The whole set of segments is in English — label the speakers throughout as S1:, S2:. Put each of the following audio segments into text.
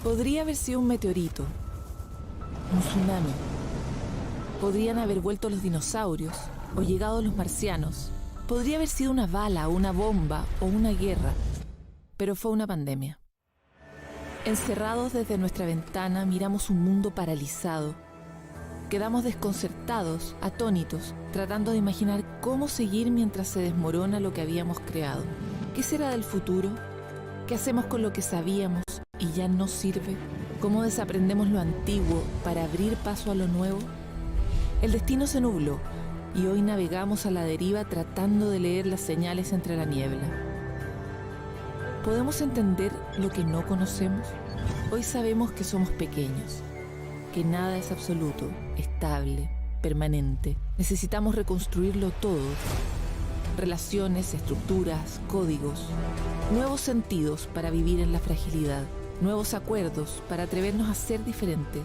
S1: Podría haber sido un meteorito, un tsunami. Podrían haber vuelto los dinosaurios o llegado los marcianos. Podría haber sido una bala, una bomba o una guerra, pero fue una pandemia. Encerrados desde nuestra ventana, miramos un mundo paralizado. Quedamos desconcertados, atónitos, tratando de imaginar cómo seguir mientras se desmorona lo que habíamos creado. ¿Qué será del futuro? ¿Qué hacemos con lo que sabíamos y ya no sirve? ¿Cómo desaprendemos lo antiguo para abrir paso a lo nuevo? El destino se nubló y hoy navegamos a la deriva tratando de leer las señales entre la niebla. ¿Podemos entender lo que no conocemos? Hoy sabemos que somos pequeños, que nada es absoluto, estable, permanente. Necesitamos reconstruirlo todo. Relaciones, estructuras, códigos, nuevos sentidos para vivir en la fragilidad, nuevos acuerdos para atrevernos a ser diferentes,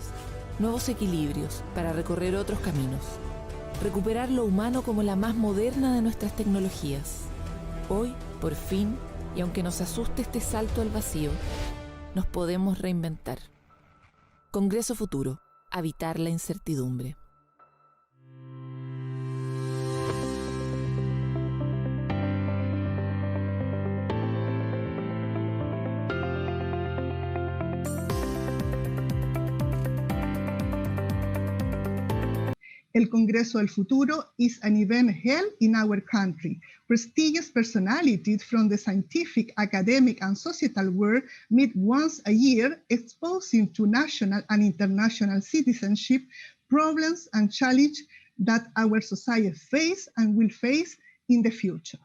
S1: nuevos equilibrios para recorrer otros caminos. Recuperar lo humano como la más moderna de nuestras tecnologías. Hoy, por fin, y aunque nos asuste este salto al vacío, nos podemos reinventar. Congreso Futuro. Habitar la incertidumbre.
S2: El Congreso del Futuro is an event held in our country. Prestigious personalities from the scientific, academic, and societal world meet once a year, exposing to national and international citizenship problems and challenges that our society face and will face in the future.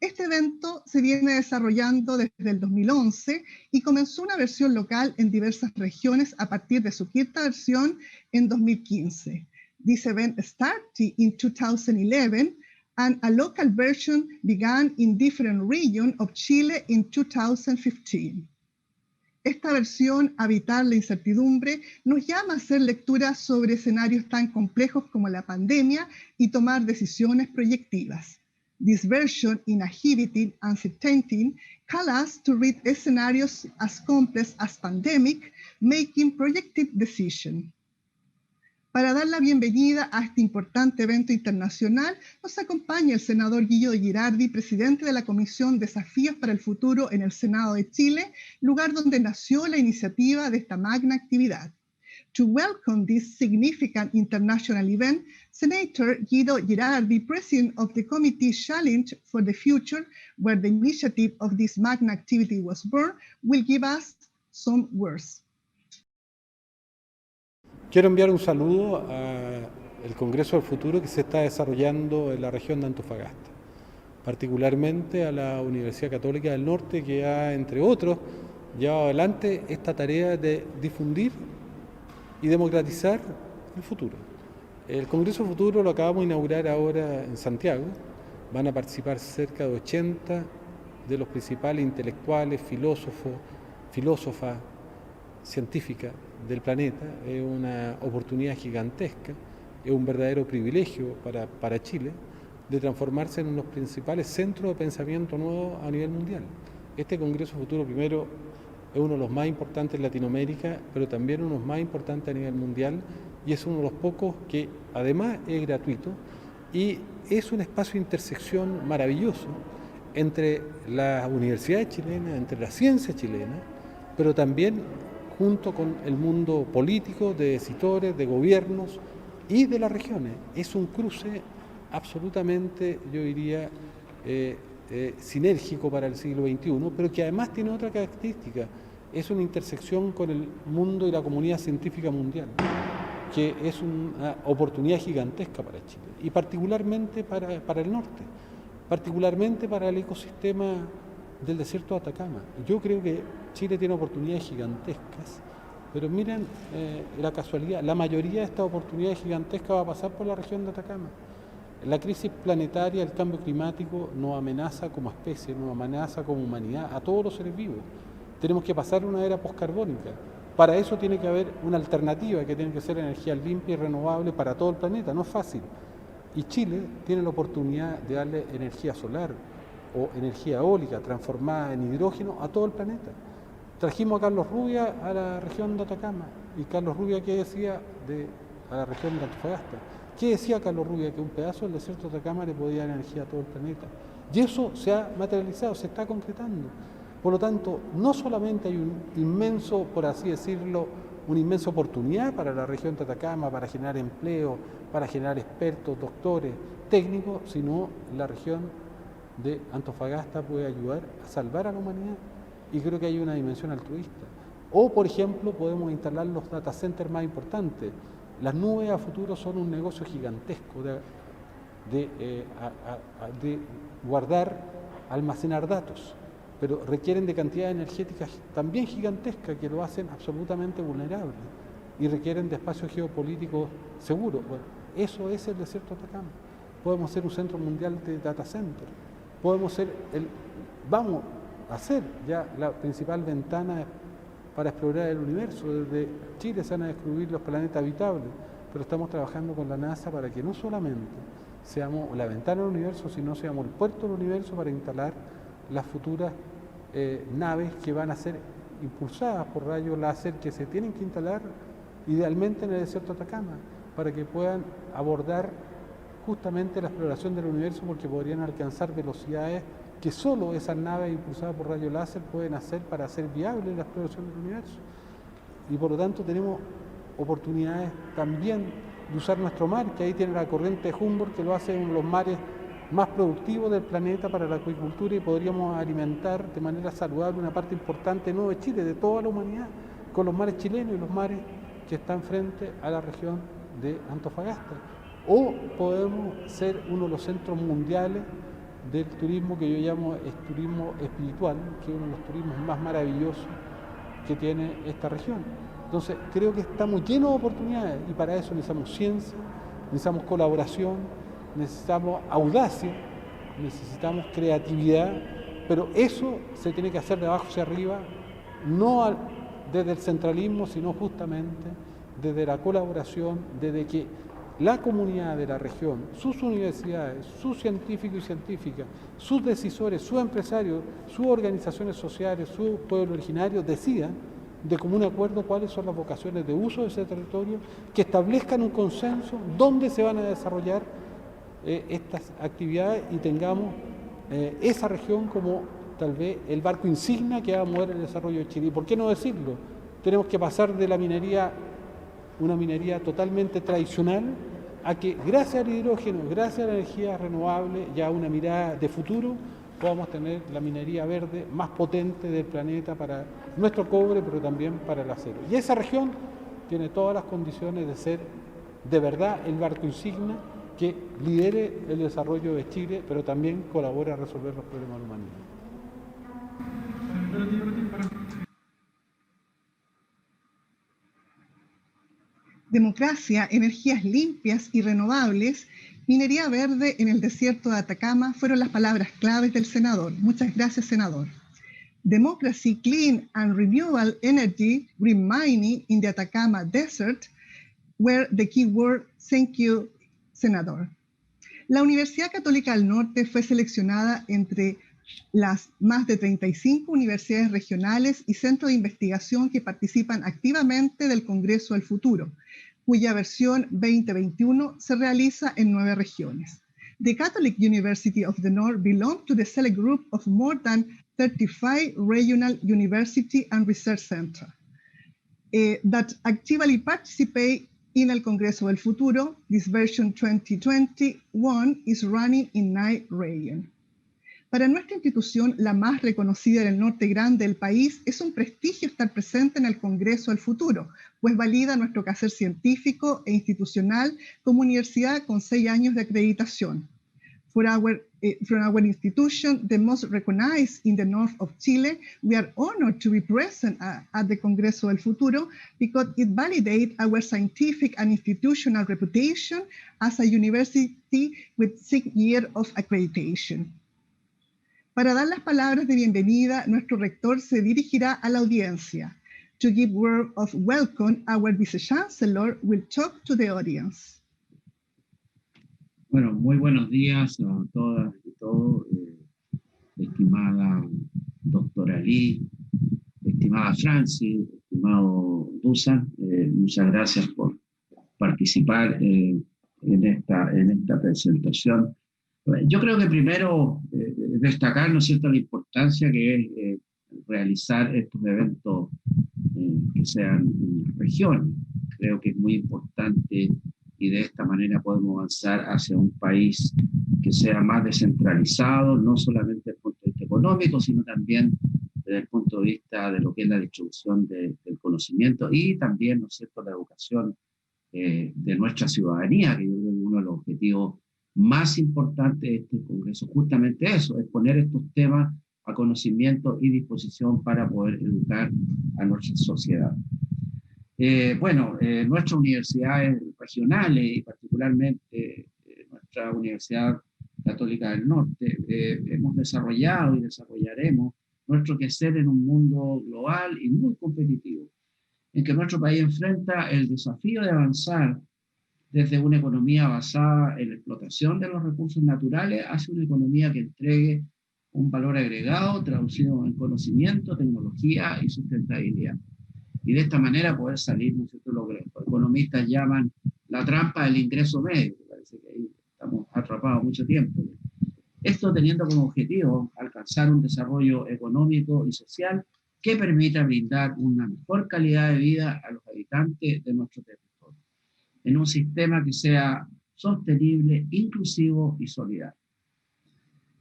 S2: Este evento se viene desarrollando desde el 2011 y comenzó una versión local en diversas regiones a partir de su quinta versión en 2015. This event started in 2011 and a local version began in different regions of Chile in 2015. Esta versión, Habitar la incertidumbre, nos llama a hacer lecturas sobre escenarios tan complejos como la pandemia y tomar decisiones proyectivas. This version, Inhibiting Uncertainty, calls us to read scenarios as complex as pandemic, making projective decisions. Para dar la bienvenida a este importante evento internacional, nos acompaña el senador Guido Girardi, presidente de la Comisión Desafíos para el Futuro en el Senado de Chile, lugar donde nació la iniciativa de esta magna actividad. To welcome this significant international event, Senator Guido Girardi, president of the Committee Challenge for the Future, where the initiative of this magna activity was born, will give us some words.
S3: Quiero enviar un saludo al Congreso del Futuro que se está desarrollando en la región de Antofagasta, particularmente a la Universidad Católica del Norte, que ha, entre otros, llevado adelante esta tarea de difundir y democratizar el futuro. El Congreso Futuro lo acabamos de inaugurar ahora en Santiago. Van a participar cerca de 80 de los principales intelectuales, filósofas, científicas del planeta. Es una oportunidad gigantesca, es un verdadero privilegio para Chile de transformarse en uno de los principales centros de pensamiento nuevo a nivel mundial. Este Congreso Futuro, primero, es uno de los más importantes en Latinoamérica, pero también uno de los más importantes a nivel mundial, y es uno de los pocos que además es gratuito y es un espacio de intersección maravilloso entre las universidades chilenas, entre la ciencia chilena, pero también junto con el mundo político, de decisores, de gobiernos y de las regiones. Es un cruce absolutamente, yo diría, sinérgico para el siglo XXI, pero que además tiene otra característica. Es una intersección con el mundo y la comunidad científica mundial, que es una oportunidad gigantesca para Chile, y particularmente para el norte, particularmente para el ecosistema del desierto de Atacama. Yo creo que Chile tiene oportunidades gigantescas, pero miren la casualidad, la mayoría de estas oportunidades gigantescas va a pasar por la región de Atacama. La crisis planetaria, el cambio climático nos amenaza como especie, nos amenaza como humanidad, a todos los seres vivos. Tenemos que pasar una era postcarbónica. Para eso tiene que haber una alternativa, que tiene que ser energía limpia y renovable para todo el planeta. No es fácil. Y Chile tiene la oportunidad de darle energía solar o energía eólica transformada en hidrógeno a todo el planeta. Trajimos a Carlos Rubia a la región de Atacama. ¿Y Carlos Rubia qué decía a la región de Antofagasta? ¿Qué decía Carlos Rubia? Que un pedazo del desierto de Atacama le podía dar energía a todo el planeta. Y eso se ha materializado, se está concretando. Por lo tanto, no solamente hay un inmenso, por así decirlo, una inmensa oportunidad para la región de Atacama, para generar empleo, para generar expertos, doctores, técnicos, sino la región de Antofagasta puede ayudar a salvar a la humanidad. Y creo que hay una dimensión altruista. O, por ejemplo, podemos instalar los data centers más importantes. Las nubes a futuro son un negocio gigantesco de guardar, almacenar datos, pero requieren de cantidades energéticas también gigantescas que lo hacen absolutamente vulnerable y requieren de espacios geopolíticos seguros. Bueno, eso es el desierto de Atacama. Podemos ser un centro mundial de data center. Podemos ser vamos a ser ya la principal ventana para explorar el universo. Desde Chile se van a descubrir los planetas habitables, pero estamos trabajando con la NASA para que no solamente seamos la ventana del universo, sino seamos el puerto del universo para instalar las futuras naves que van a ser impulsadas por rayos láser que se tienen que instalar idealmente en el desierto de Atacama para que puedan abordar justamente la exploración del universo, porque podrían alcanzar velocidades que solo esas naves impulsadas por rayos láser pueden hacer para hacer viable la exploración del universo. Y por lo tanto tenemos oportunidades también de usar nuestro mar, que ahí tiene la corriente de Humboldt, que lo hace uno de los mares más productivos del planeta para la acuicultura, y podríamos alimentar de manera saludable una parte importante no de Chile, de toda la humanidad, con los mares chilenos y los mares que están frente a la región de Antofagasta. O podemos ser uno de los centros mundiales del turismo que yo llamo turismo espiritual, que es uno de los turismos más maravillosos que tiene esta región. Entonces, creo que estamos llenos de oportunidades y para eso necesitamos ciencia, necesitamos colaboración, necesitamos audacia, necesitamos creatividad, pero eso se tiene que hacer de abajo hacia arriba, no desde el centralismo, sino justamente desde la colaboración, desde que la comunidad de la región, sus universidades, sus científicos y científicas, sus decisores, sus empresarios, sus organizaciones sociales, su pueblo originario decidan de común acuerdo cuáles son las vocaciones de uso de ese territorio, que establezcan un consenso dónde se van a desarrollar estas actividades y tengamos esa región como tal vez el barco insignia que va a mover el desarrollo de Chile. ¿Y por qué no decirlo? Tenemos que pasar de la minería, una minería totalmente tradicional, a que gracias al hidrógeno, gracias a la energía renovable, ya una mirada de futuro, podamos tener la minería verde más potente del planeta para nuestro cobre, pero también para el acero. Y esa región tiene todas las condiciones de ser de verdad el barco insignia que lidere el desarrollo de Chile, pero también colabore a resolver los problemas de la humanidad.
S2: Democracia, energías limpias y renovables, minería verde en el desierto de Atacama fueron las palabras claves del senador. Muchas gracias, senador. Democracy, clean and renewable energy, green mining in the Atacama Desert were the key word. Thank you, senador. La Universidad Católica del Norte fue seleccionada entre las más de 35 universidades regionales y centros de investigación que participan activamente del Congreso del Futuro, cuya versión 2021 se realiza en 9 regiones. The Catholic University of the North belongs to the select group of more than 35 regional university and research centers that actively participate in el Congreso del Futuro. This version 2021 is running in 9 regions. Para nuestra institución, la más reconocida en el norte grande del país, es un prestigio estar presente en el Congreso del Futuro, pues valida nuestro quehacer científico e institucional como universidad con 6 años de acreditación. From our institution, the most recognized in the north of Chile, we are honored to be present at the Congreso del Futuro because it validates our scientific and institutional reputation as a university with 6 years of accreditation. Para dar las palabras de bienvenida, nuestro rector se dirigirá a la audiencia. To give word of welcome, our Vice-Chancellor will talk to the audience.
S4: Bueno, muy buenos días a todas y todos, estimada doctora Lee, estimada Francis, estimado Dusan, muchas gracias por participar en esta presentación. Yo creo que primero destacar, ¿no es cierto?, la importancia que es realizar estos eventos que sean en la región. Creo que es muy importante y de esta manera podemos avanzar hacia un país que sea más descentralizado, no solamente desde el punto de vista económico, sino también desde el punto de vista de lo que es la distribución del conocimiento y también, ¿no es cierto?, la educación de nuestra ciudadanía, que yo creo que uno de los objetivos más importantes de este Congreso, justamente eso, es poner estos temas a conocimiento y disposición para poder educar a nuestra sociedad. Nuestras universidades regionales y particularmente nuestra Universidad Católica del Norte, hemos desarrollado y desarrollaremos nuestro quehacer en un mundo global y muy competitivo, en que nuestro país enfrenta el desafío de avanzar desde una economía basada en la explotación de los recursos naturales hacia una economía que entregue un valor agregado traducido en conocimiento, tecnología y sustentabilidad. Y de esta manera poder salir, ¿no es cierto?, lo que los economistas llaman la trampa del ingreso medio. Parece que ahí estamos atrapados mucho tiempo. Esto teniendo como objetivo alcanzar un desarrollo económico y social que permita brindar una mejor calidad de vida a los habitantes de nuestro territorio, en un sistema que sea sostenible, inclusivo y solidario.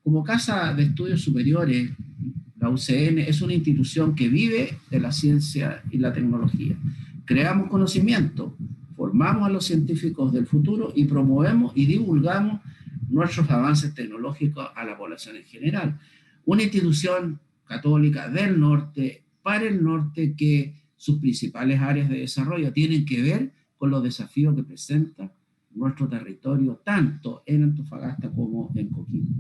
S4: Como Casa de Estudios Superiores, la UCN es una institución que vive de la ciencia y la tecnología. Creamos conocimiento, formamos a los científicos del futuro y promovemos y divulgamos nuestros avances tecnológicos a la población en general. Una institución católica del norte, para el norte, que sus principales áreas de desarrollo tienen que ver con los desafíos que presenta nuestro territorio, tanto en Antofagasta como en Coquimbo.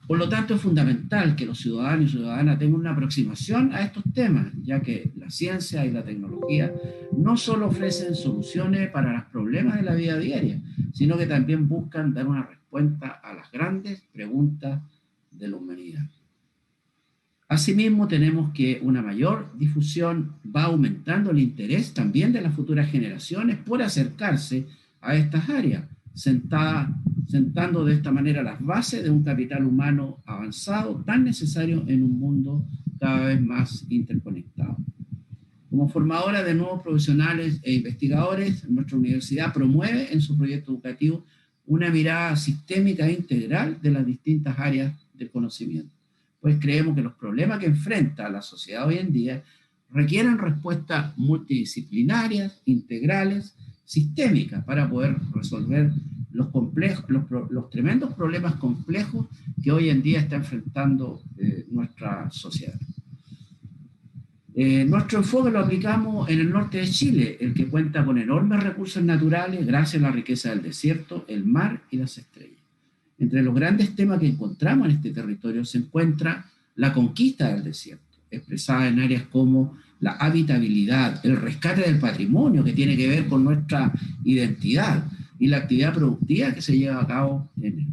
S4: Por lo tanto, es fundamental que los ciudadanos y ciudadanas tengan una aproximación a estos temas, ya que la ciencia y la tecnología no solo ofrecen soluciones para los problemas de la vida diaria, sino que también buscan dar una respuesta a las grandes preguntas de la humanidad. Asimismo, tenemos que una mayor difusión va aumentando el interés también de las futuras generaciones por acercarse a estas áreas, sentando de esta manera las bases de un capital humano avanzado tan necesario en un mundo cada vez más interconectado. Como formadora de nuevos profesionales e investigadores, nuestra universidad promueve en su proyecto educativo una mirada sistémica e integral de las distintas áreas del conocimiento, pues creemos que los problemas que enfrenta la sociedad hoy en día requieren respuestas multidisciplinarias, integrales, sistémicas, para poder resolver los tremendos problemas complejos que hoy en día está enfrentando nuestra sociedad. Nuestro enfoque lo aplicamos en el norte de Chile, el que cuenta con enormes recursos naturales gracias a la riqueza del desierto, el mar y las estrellas. Entre los grandes temas que encontramos en este territorio se encuentra la conquista del desierto, expresada en áreas como la habitabilidad, el rescate del patrimonio que tiene que ver con nuestra identidad y la actividad productiva que se lleva a cabo en él,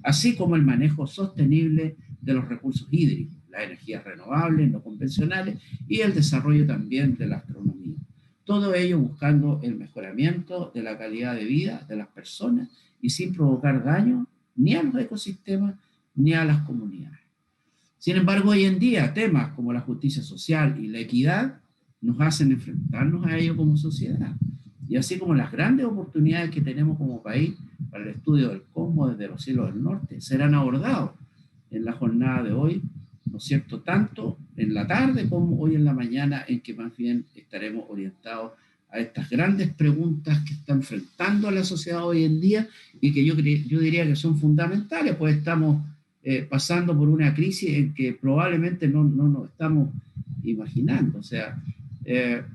S4: así como el manejo sostenible de los recursos hídricos, las energías renovables, no convencionales y el desarrollo también de la astronomía. Todo ello buscando el mejoramiento de la calidad de vida de las personas y sin provocar daño ni a los ecosistemas ni a las comunidades. Sin embargo, hoy en día temas como la justicia social y la equidad nos hacen enfrentarnos a ello como sociedad. Y así como las grandes oportunidades que tenemos como país para el estudio del cosmos desde los cielos del norte serán abordados en la jornada de hoy, ¿no es cierto?, tanto en la tarde como hoy en la mañana, en que más bien estaremos orientados a estas grandes preguntas que está enfrentando a la sociedad hoy en día y que yo diría que son fundamentales, pues estamos pasando por una crisis en que probablemente no nos estamos imaginando. O sea,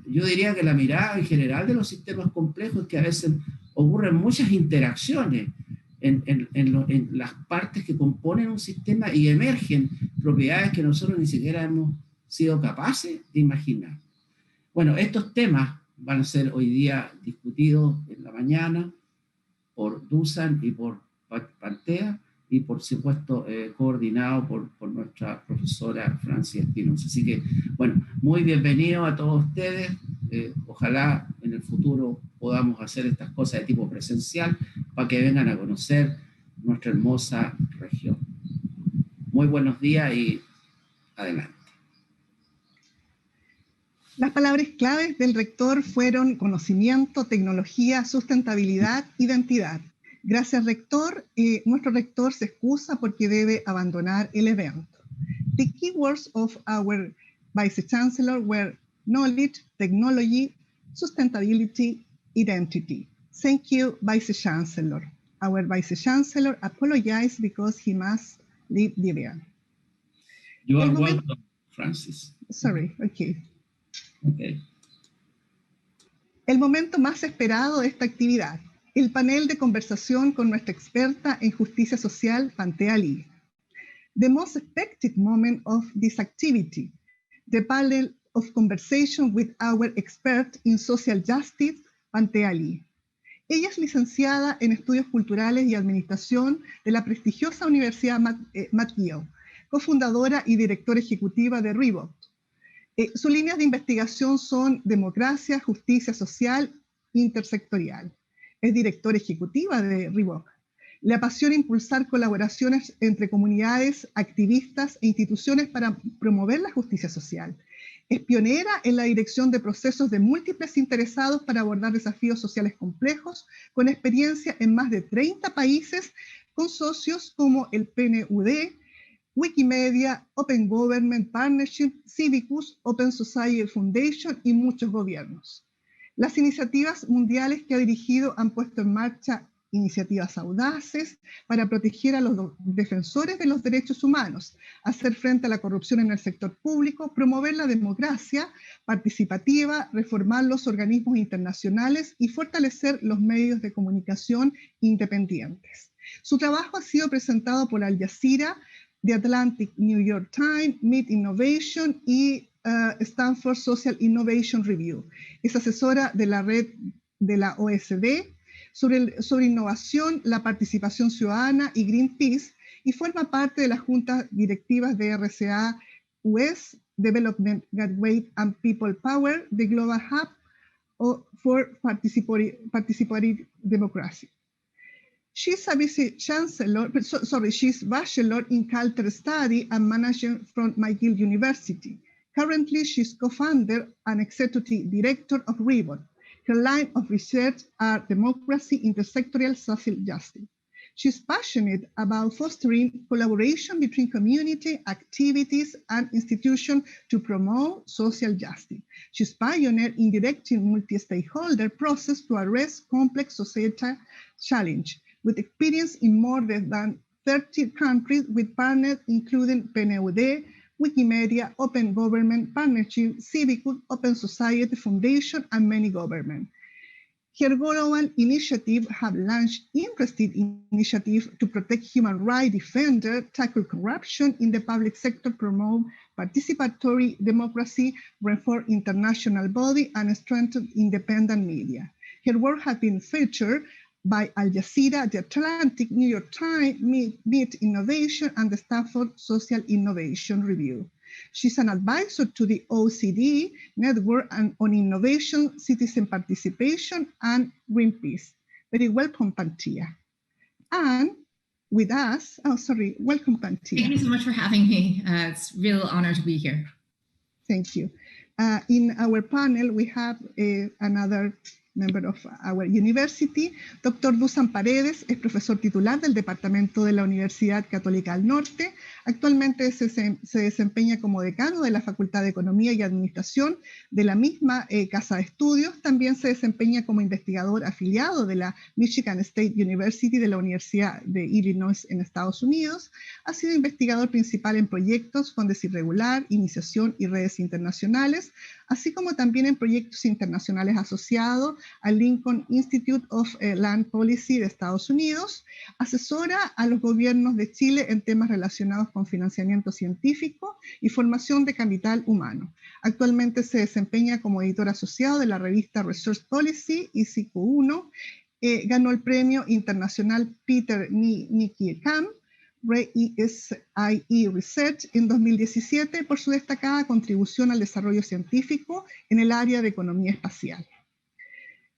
S4: yo diría que la mirada en general de los sistemas complejos es que a veces ocurren muchas interacciones en las partes que componen un sistema y emergen propiedades que nosotros ni siquiera hemos sido capaces de imaginar. Bueno, estos temas van a ser hoy día discutidos en la mañana por Dusan y por Pantea y por supuesto coordinado por nuestra profesora Francia Espinosa. Así que, bueno, Bueno, muy bienvenido a todos ustedes. Ojalá en el futuro podamos hacer estas cosas de tipo presencial para que vengan a conocer nuestra hermosa región. Muy buenos días y adelante.
S2: Las palabras claves del rector fueron conocimiento, tecnología, sustentabilidad, identidad. Gracias, rector. Nuestro rector se excusa porque debe abandonar el evento. The keywords of our Vice Chancellor were knowledge, technology, sustainability, identity. Thank you, Vice Chancellor. Our Vice Chancellor apologized because he must leave the event.
S4: You are welcome, Francis.
S2: Sorry, okay.
S4: Okay.
S2: El momento más esperado de esta actividad, el panel de conversación con nuestra experta en justicia social, Pantea Lee. The most expected moment of this activity, the panel of conversation with our expert in social justice, Pantea Lee. Ella es licenciada en Estudios Culturales y Administración de la prestigiosa Universidad McGill, cofundadora y directora ejecutiva de Reebok. Sus líneas de investigación son democracia, justicia social, intersectorial. Es directora ejecutiva de Reebok. Le apasiona impulsar colaboraciones entre comunidades, activistas e instituciones para promover la justicia social. Es pionera en la dirección de procesos de múltiples interesados para abordar desafíos sociales complejos, con experiencia en más de 30 países, con socios como el PNUD, Wikimedia, Open Government Partnership, Civicus, Open Society Foundation y muchos gobiernos. Las iniciativas mundiales que ha dirigido han puesto en marcha iniciativas audaces para proteger a los defensores de los derechos humanos, hacer frente a la corrupción en el sector público, promover la democracia participativa, reformar los organismos internacionales y fortalecer los medios de comunicación independientes. Su trabajo ha sido presentado por Al Jazeera, The Atlantic, New York Times, Meet Innovation y Stanford Social Innovation Review. Es asesora de la red de la OSD sobre innovación, la participación ciudadana y Greenpeace, y forma parte de las juntas directivas de RCA US, Development Gateway and People Power, the Global Hub for Participatory Democracy. She's a she's bachelor in culture study and management from McGill University. Currently, she's co-founder and executive director of Reebok. Her line of research are democracy, intersectorial, social justice. She's passionate about fostering collaboration between community, activities, and institutions to promote social justice. She's pioneer in directing multi-stakeholder process to address complex societal challenges, with experience in more than 30 countries with partners including PNUD, Wikimedia, Open Government Partnership, Civicus, Open Society Foundation, and many governments. Her global initiative have launched interesting initiatives to protect human rights defenders, tackle corruption in the public sector, promote participatory democracy, reform international body, and strengthen independent media. Her work has been featured by Al Jazeera, The Atlantic, New York Times, Meet Innovation, and the Stanford Social Innovation Review. She's an advisor to the OECD Network on Innovation, Citizen Participation, and Greenpeace. Very welcome, Pantea. And with us, welcome, Pantea.
S5: Thank you so much for having me. It's a real honor to be here.
S2: Thank you. In our panel, we have another member of our university. Dr. Dusan Paredes es profesor titular del Departamento de la Universidad Católica del Norte. Actualmente se desempeña como decano de la Facultad de Economía y Administración de la misma casa de estudios. También se desempeña como investigador afiliado de la Michigan State University de la Universidad de Illinois en Estados Unidos. Ha sido investigador principal en proyectos, fondos irregular, iniciación y redes internacionales, así como también en proyectos internacionales asociados al Lincoln Institute of Land Policy de Estados Unidos. Asesora a los gobiernos de Chile en temas relacionados con financiamiento científico y formación de capital humano. Actualmente se desempeña como editor asociado de la revista Research Policy ICQ1. Ganó el premio internacional Peter Nicky Camp REISIE Research en 2017 por su destacada contribución al desarrollo científico en el área de economía espacial.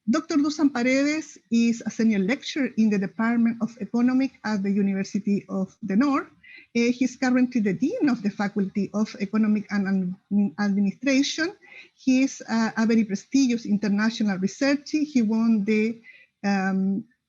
S2: Dr. Dusan Paredes is a senior lecturer in the Department of Economics at the University of the North. He's currently the Dean of the Faculty of Economic and Administration. He's a very prestigious international researcher. He won the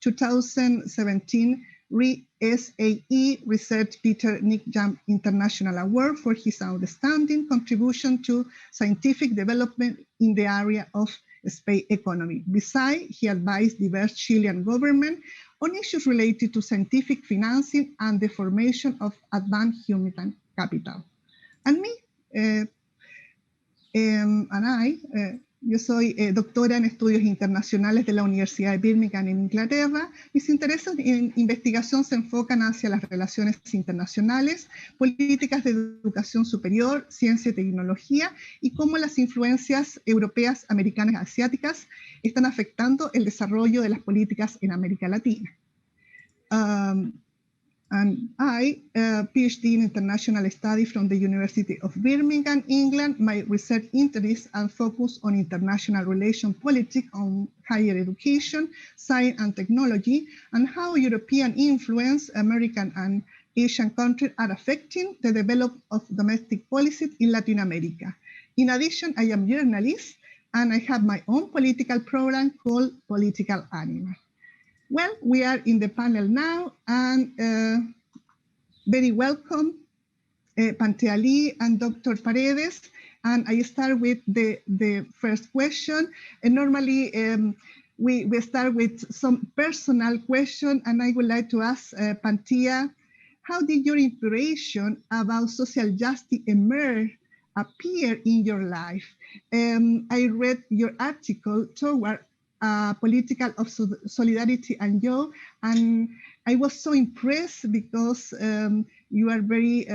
S2: 2017 REISIE Research Peter Nick Jump International Award for his outstanding contribution to scientific development in the area of space economy. Besides, he advised diverse Chilean government on issues related to scientific financing and the formation of advanced human capital. And me, yo soy doctora en estudios internacionales de la Universidad de Birmingham en Inglaterra. Mis intereses en investigación se enfocan hacia las relaciones internacionales, políticas de educación superior, ciencia y tecnología, y cómo las influencias europeas, americanas y asiáticas están afectando el desarrollo de las políticas en América Latina. And I, PhD in International Studies from the University of Birmingham, England. My research interests and focus on international relations, politics, on higher education, science and technology, and how European influence, American and Asian countries are affecting the development of domestic policies in Latin America. In addition, I am a journalist, and I have my own political program called Political Animal. Well, we are in the panel now, and very welcome, Pantea Lee and Dr. Paredes. And I start with the first question. And normally, we start with some personal question, and I would like to ask Pantea, how did your inspiration about social justice appear in your life? I read your article, Toward Political of Solidarity and Joy, and I was so impressed because you are very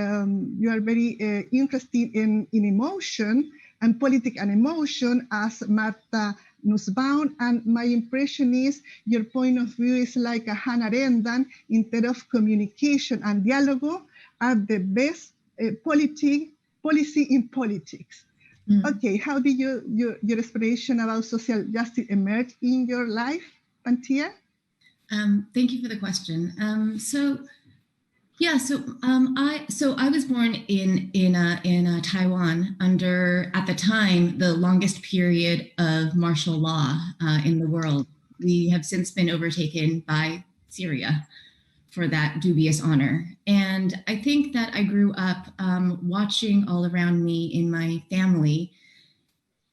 S2: interested in emotion and politics and emotion as Martha Nussbaum, and my impression is your point of view is like a Hannah Arendt in terms of communication and dialogue are the best policy in politics. Okay, how did your inspiration about social justice emerge in your life, Pantea?
S5: Thank you for the question. I was born in Taiwan under, at the time, the longest period of martial law in the world. We have since been overtaken by Syria for that dubious honor. And I think that I grew up watching all around me in my family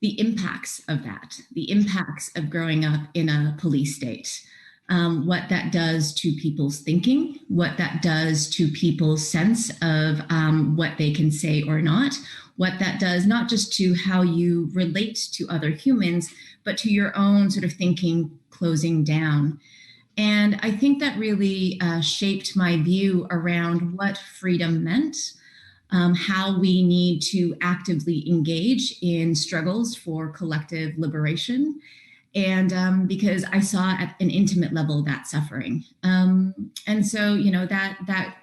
S5: the impacts of that, the impacts of growing up in a police state, what that does to people's thinking, what that does to people's sense of what they can say or not, what that does not just to how you relate to other humans, but to your own sort of thinking closing down. And I think that really shaped my view around what freedom meant, how we need to actively engage in struggles for collective liberation. And because I saw at an intimate level that suffering. And so, you know, that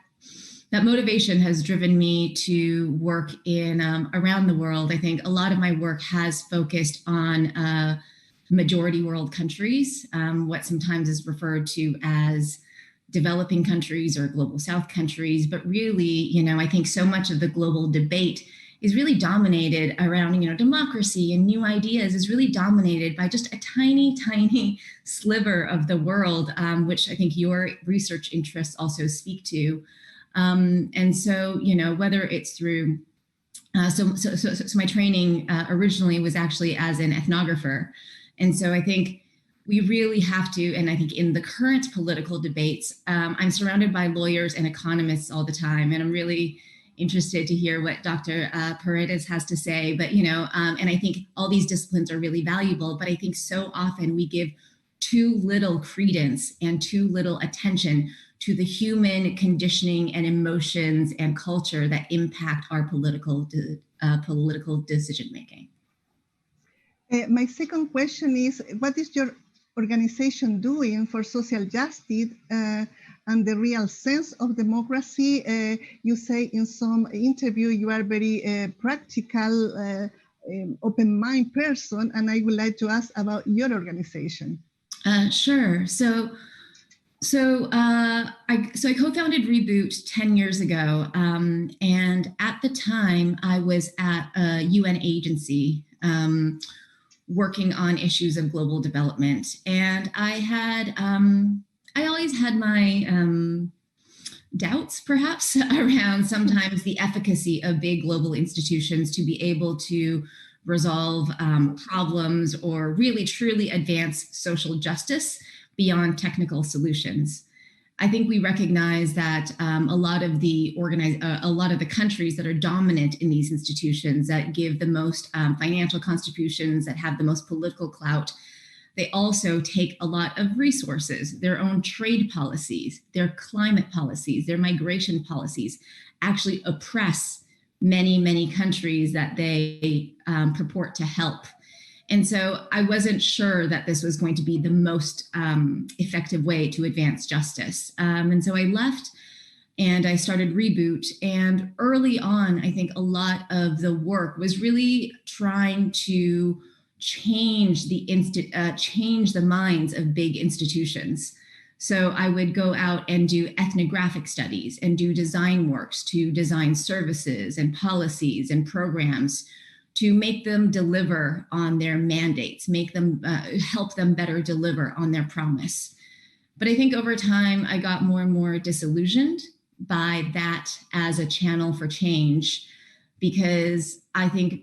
S5: motivation has driven me to work in around the world. I think a lot of my work has focused on majority world countries, what sometimes is referred to as developing countries or global South countries. But really, you know, I think so much of the global debate is really dominated around, you know, democracy and new ideas is really dominated by just a tiny, tiny sliver of the world, which I think your research interests also speak to. And so, you know, whether it's through, so my training originally was actually as an ethnographer. And so I think we really have to, and I think in the current political debates, I'm surrounded by lawyers and economists all the time, and I'm really interested to hear what Dr. Paredes has to say. But, you know, and I think all these disciplines are really valuable, but I think so often we give too little credence and too little attention to the human conditioning and emotions and culture that impact our political decision-making.
S2: My second question is, what is your organization doing for social justice and the real sense of democracy? You say in some interview you are very practical, open-minded person, and I would like to ask about your organization.
S5: Sure. So I co-founded Reboot 10 years ago, and at the time I was at a UN agency working on issues of global development, and I always had my doubts, perhaps, around sometimes the efficacy of big global institutions to be able to resolve problems or really truly advance social justice beyond technical solutions. I think we recognize that a lot of the countries that are dominant in these institutions, that give the most financial contributions, that have the most political clout, they also take a lot of resources, their own trade policies, their climate policies, their migration policies, actually oppress many, many countries that they purport to help. And so I wasn't sure that this was going to be the most effective way to advance justice. And so I left and I started Reboot. And early on, I think a lot of the work was really trying to change the minds of big institutions. So I would go out and do ethnographic studies and do design works to design services and policies and programs to make them deliver on their mandates, make them help them better deliver on their promise. But I think over time, I got more and more disillusioned by that as a channel for change, because I think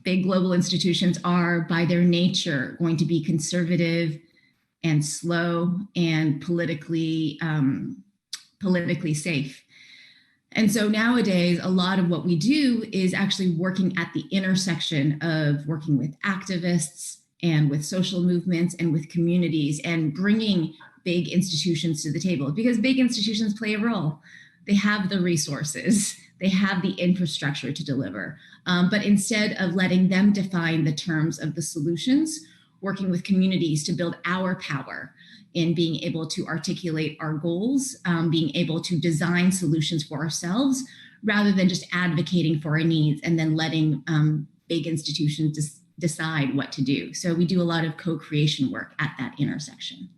S5: big global institutions are by their nature going to be conservative and slow and politically safe. And so nowadays, a lot of what we do is actually working at the intersection of working with activists and with social movements and with communities and bringing big institutions to the table, because big institutions play a role. They have the resources, they have the infrastructure to deliver. But instead of letting them define the terms of the solutions, working with communities to build our power in being able to articulate our goals, being able to design solutions for ourselves, rather than just advocating for our needs and then letting big institutions decide what to do. So we do a lot of co-creation work at that intersection.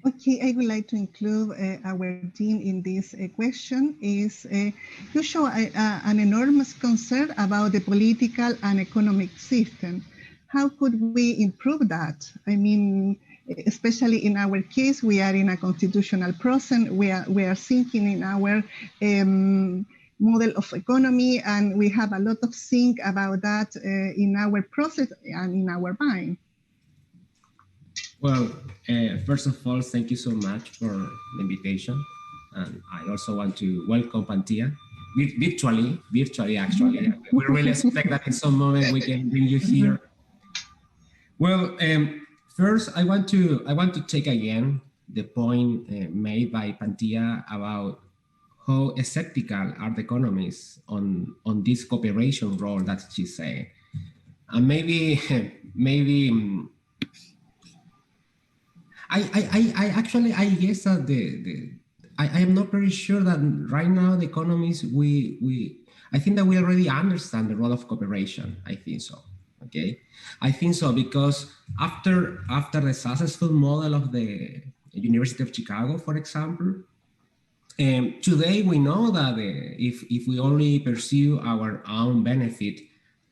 S2: Okay, I would like to include our team in this question. You show an enormous concern about the political and economic system. How could we improve that? I mean, especially in our case, we are in a constitutional process. We are thinking in our model of economy, and we have a lot of think about that in our process and in our mind.
S6: Well, first of all, thank you so much for the invitation. And I also want to welcome Pantia, virtually actually. We really expect that in some moment we can bring you here. Well, first I want to take again the point made by Pantia about how skeptical are the economists on this cooperation role that she said. And maybe I guess that I am not very sure that right now the economists I think that we already understand the role of cooperation. I think so. Okay, I think so because after the successful model of the University of Chicago, for example, today we know that if we only pursue our own benefit,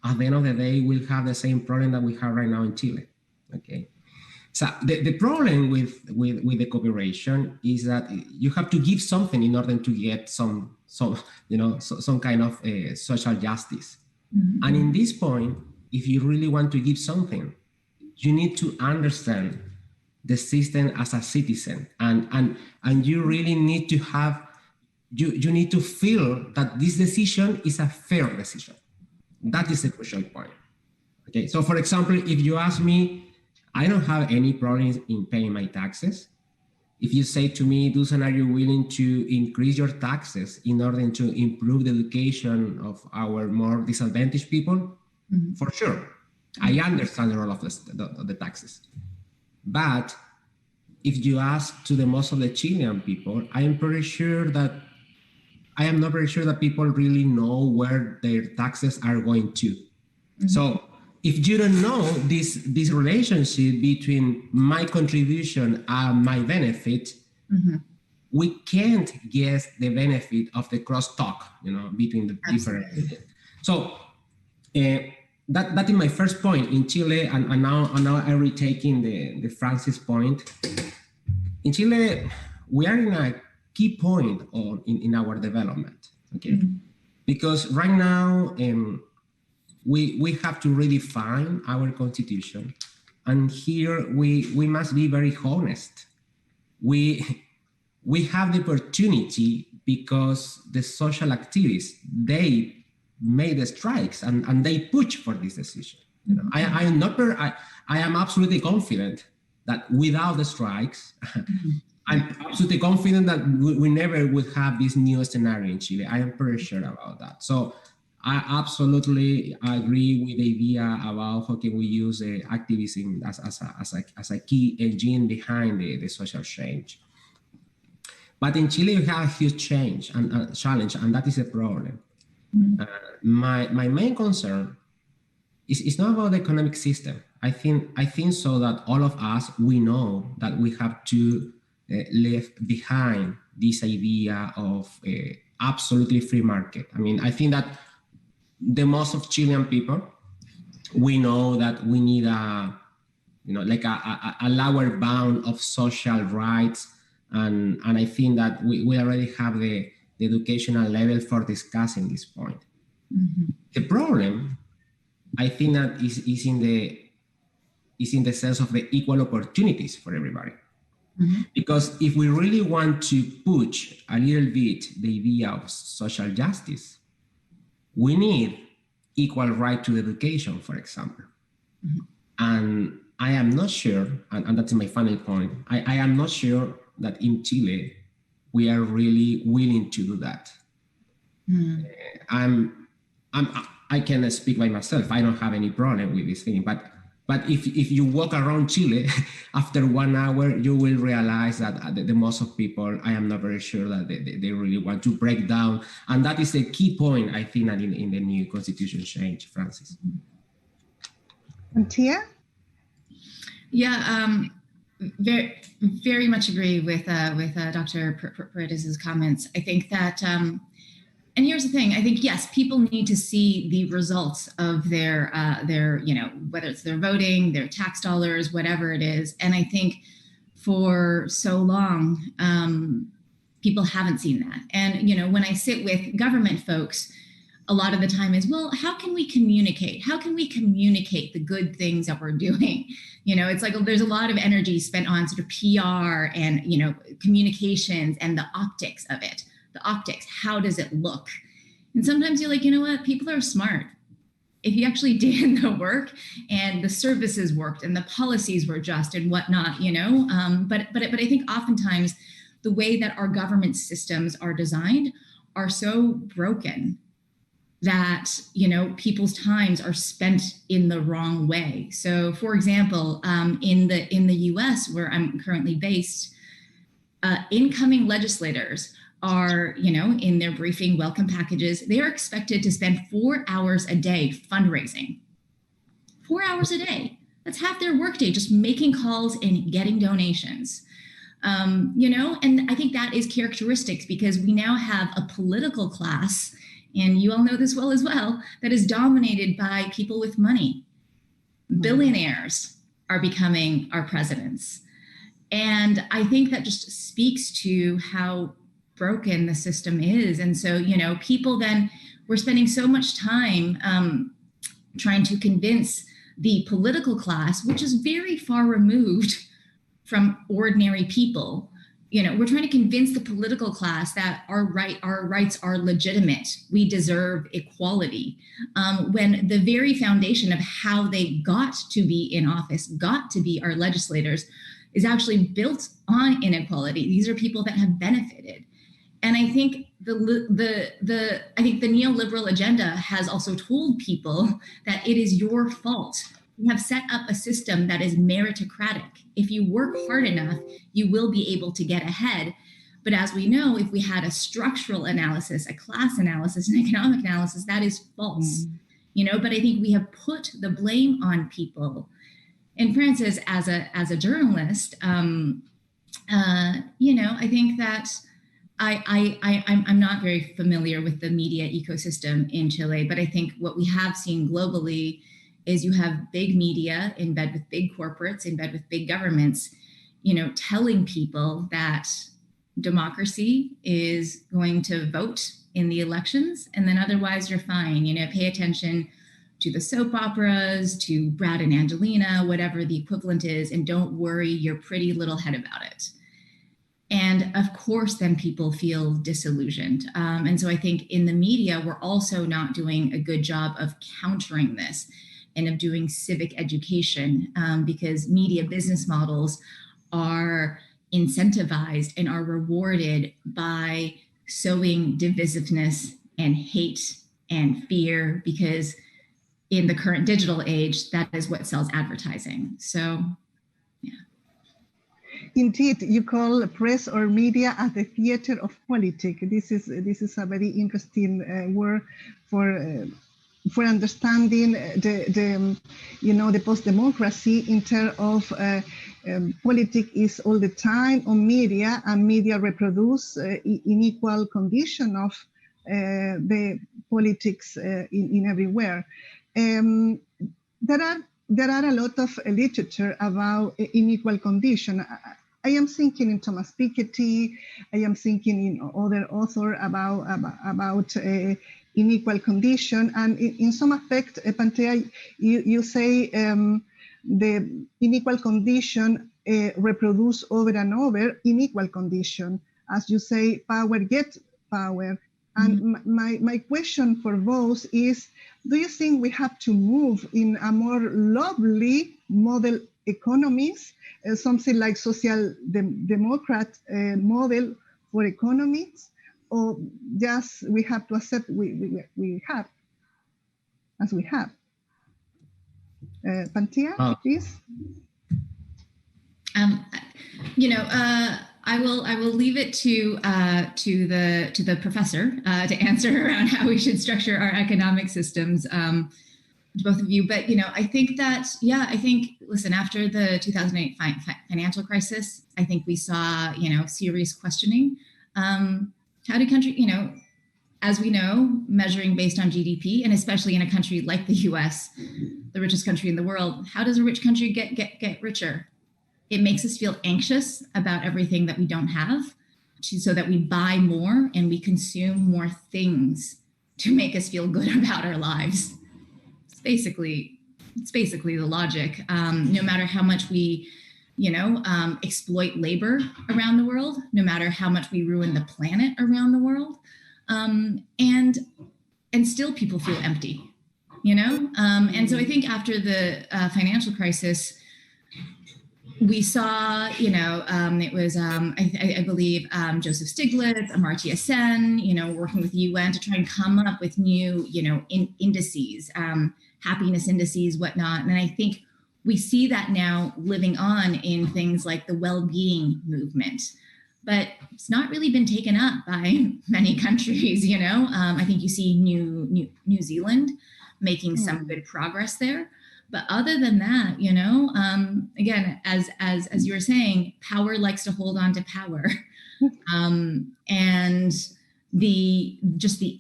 S6: at the end of the day we'll have the same problem that we have right now in Chile. Okay. So the problem with the cooperation is that you have to give something in order to get some kind of social justice. Mm-hmm. And in this point, if you really want to give something, you need to understand the system as a citizen, and you really need to have you need to feel that this decision is a fair decision. That is the crucial point. Okay, so for example, if you ask me, I don't have any problems in paying my taxes. If you say to me, Dusan, are you willing to increase your taxes in order to improve the education of our more disadvantaged people? Mm-hmm. For sure. I understand the role of the taxes. But if you ask to the most of the Chilean people, I am not very sure that people really know where their taxes are going to. Mm-hmm. So if you don't know this relationship between my contribution and my benefit, mm-hmm. we can't guess the benefit of the crosstalk, between the different. So that is my first point in Chile, and now I'm retaking the Francis point. In Chile, we are in a key point in our development, okay? Mm-hmm. Because right now, we have to redefine our constitution, and here we must be very honest. We have the opportunity because the social activists, they made the strikes and they push for this decision. I am absolutely confident that without the strikes, I'm absolutely confident that we never would have this new scenario in Chile. I am pretty sure about that. So I absolutely agree with the idea about how can we use activism as a key engine behind the social change. But in Chile, we have a huge change and challenge, and that is a problem. Mm-hmm. My main concern is not about the economic system. I think so that all of us, we know that we have to leave behind this idea of absolutely free market. I mean, I think that the most of Chilean people, we know that we need a lower bound of social rights, and I think that we already have the educational level for discussing this point. Mm-hmm. The problem, I think, that is in the sense of the equal opportunities for everybody. Mm-hmm. Because if we really want to push a little bit the idea of social justice, we need equal right to education, for example. Mm-hmm. And I am not sure, and that's my final point, I am not sure that in Chile we are really willing to do that. I can speak by myself. I don't have any problem with this thing, but if you walk around Chile, after 1 hour, you will realize that the most of people, I am not very sure that they really want to break down. And that is a key point, I think, in the new constitution change, Francis.
S2: And Tia?
S5: Yeah, very, very much agree with Dr. Paredes' comments. I think that, and here's the thing, I think, yes, people need to see the results of their whether it's their voting, their tax dollars, whatever it is. And I think for so long, people haven't seen that. And, when I sit with government folks, a lot of the time is, well, how can we communicate? How can we communicate the good things that we're doing? It's like there's a lot of energy spent on sort of PR and, communications and the optics of it. The optics, how does it look? And sometimes you're like, you know what? People are smart. If you actually did the work and the services worked and the policies were just and whatnot, but I think oftentimes the way that our government systems are designed are so broken that, people's times are spent in the wrong way. So, for example, in the US, where I'm currently based, incoming legislators are, in their briefing welcome packages, they are expected to spend 4 hours a day fundraising. 4 hours a day. That's half their workday, just making calls and getting donations. And I think that is characteristics because we now have a political class, and you all know this well as well, that is dominated by people with money. Billionaires are becoming our presidents. And I think that just speaks to how broken the system is. And so, people then, we're spending so much time trying to convince the political class, which is very far removed from ordinary people. We're trying to convince the political class that our rights are legitimate. We deserve equality. When the very foundation of how they got to be in office, got to be our legislators, is actually built on inequality. These are people that have benefited. And I think the neoliberal agenda has also told people that it is your fault We have set up a system that is meritocratic. If you work hard enough, you will be able to get ahead. But as we know, if we had a structural analysis, a class analysis, an economic analysis, that is false. But I think we have put the blame on people. And Francis, as a journalist, I think that I'm not very familiar with the media ecosystem in Chile, but I think what we have seen globally is you have big media in bed with big corporates, in bed with big governments, telling people that democracy is going to vote in the elections, and then otherwise you're fine. Pay attention to the soap operas, to Brad and Angelina, whatever the equivalent is, and don't worry your pretty little head about it. And of course, then people feel disillusioned. And so I think in the media, we're also not doing a good job of countering this and of doing civic education, because media business models are incentivized and are rewarded by sowing divisiveness and hate and fear, because in the current digital age, that is what sells advertising. So, yeah.
S2: Indeed, you call press or media as the theater of politics. This is a very interesting word for understanding the post-democracy in terms of politics is all the time on media, and media reproduce unequal condition of the politics in everywhere. There are a lot of literature about unequal condition. I am thinking in Thomas Piketty. I am thinking in other authors about unequal condition, and in some aspect, Pantea, you say the unequal condition reproduce over and over unequal condition. As you say, power gets power. And my question for both is, do you think we have to move in a more lovely model economies, something like social democrat model for economies, or just we have to accept we have as we have? Pantea, please.
S5: I will leave it to the professor to answer around how we should structure our economic systems, to both of you. But I think that listen, after the 2008 financial crisis, I think we saw serious questioning. How do countries, as we know, measuring based on GDP, and especially in a country like the U.S., the richest country in the world, how does a rich country get richer? It makes us feel anxious about everything that we don't have, so that we buy more and we consume more things to make us feel good about our lives. It's basically the logic. No matter how much we, exploit labor around the world, no matter how much we ruin the planet around the world, and still people feel empty, And so I think after the financial crisis, we saw, it was, I believe, Joseph Stiglitz, Amartya Sen, working with the UN to try and come up with new, indices, happiness indices, whatnot. And I think we see that now living on in things like the well-being movement. But it's not really been taken up by many countries, I think you see New Zealand making some good progress there. But other than that, again, as you were saying, power likes to hold on to power. And the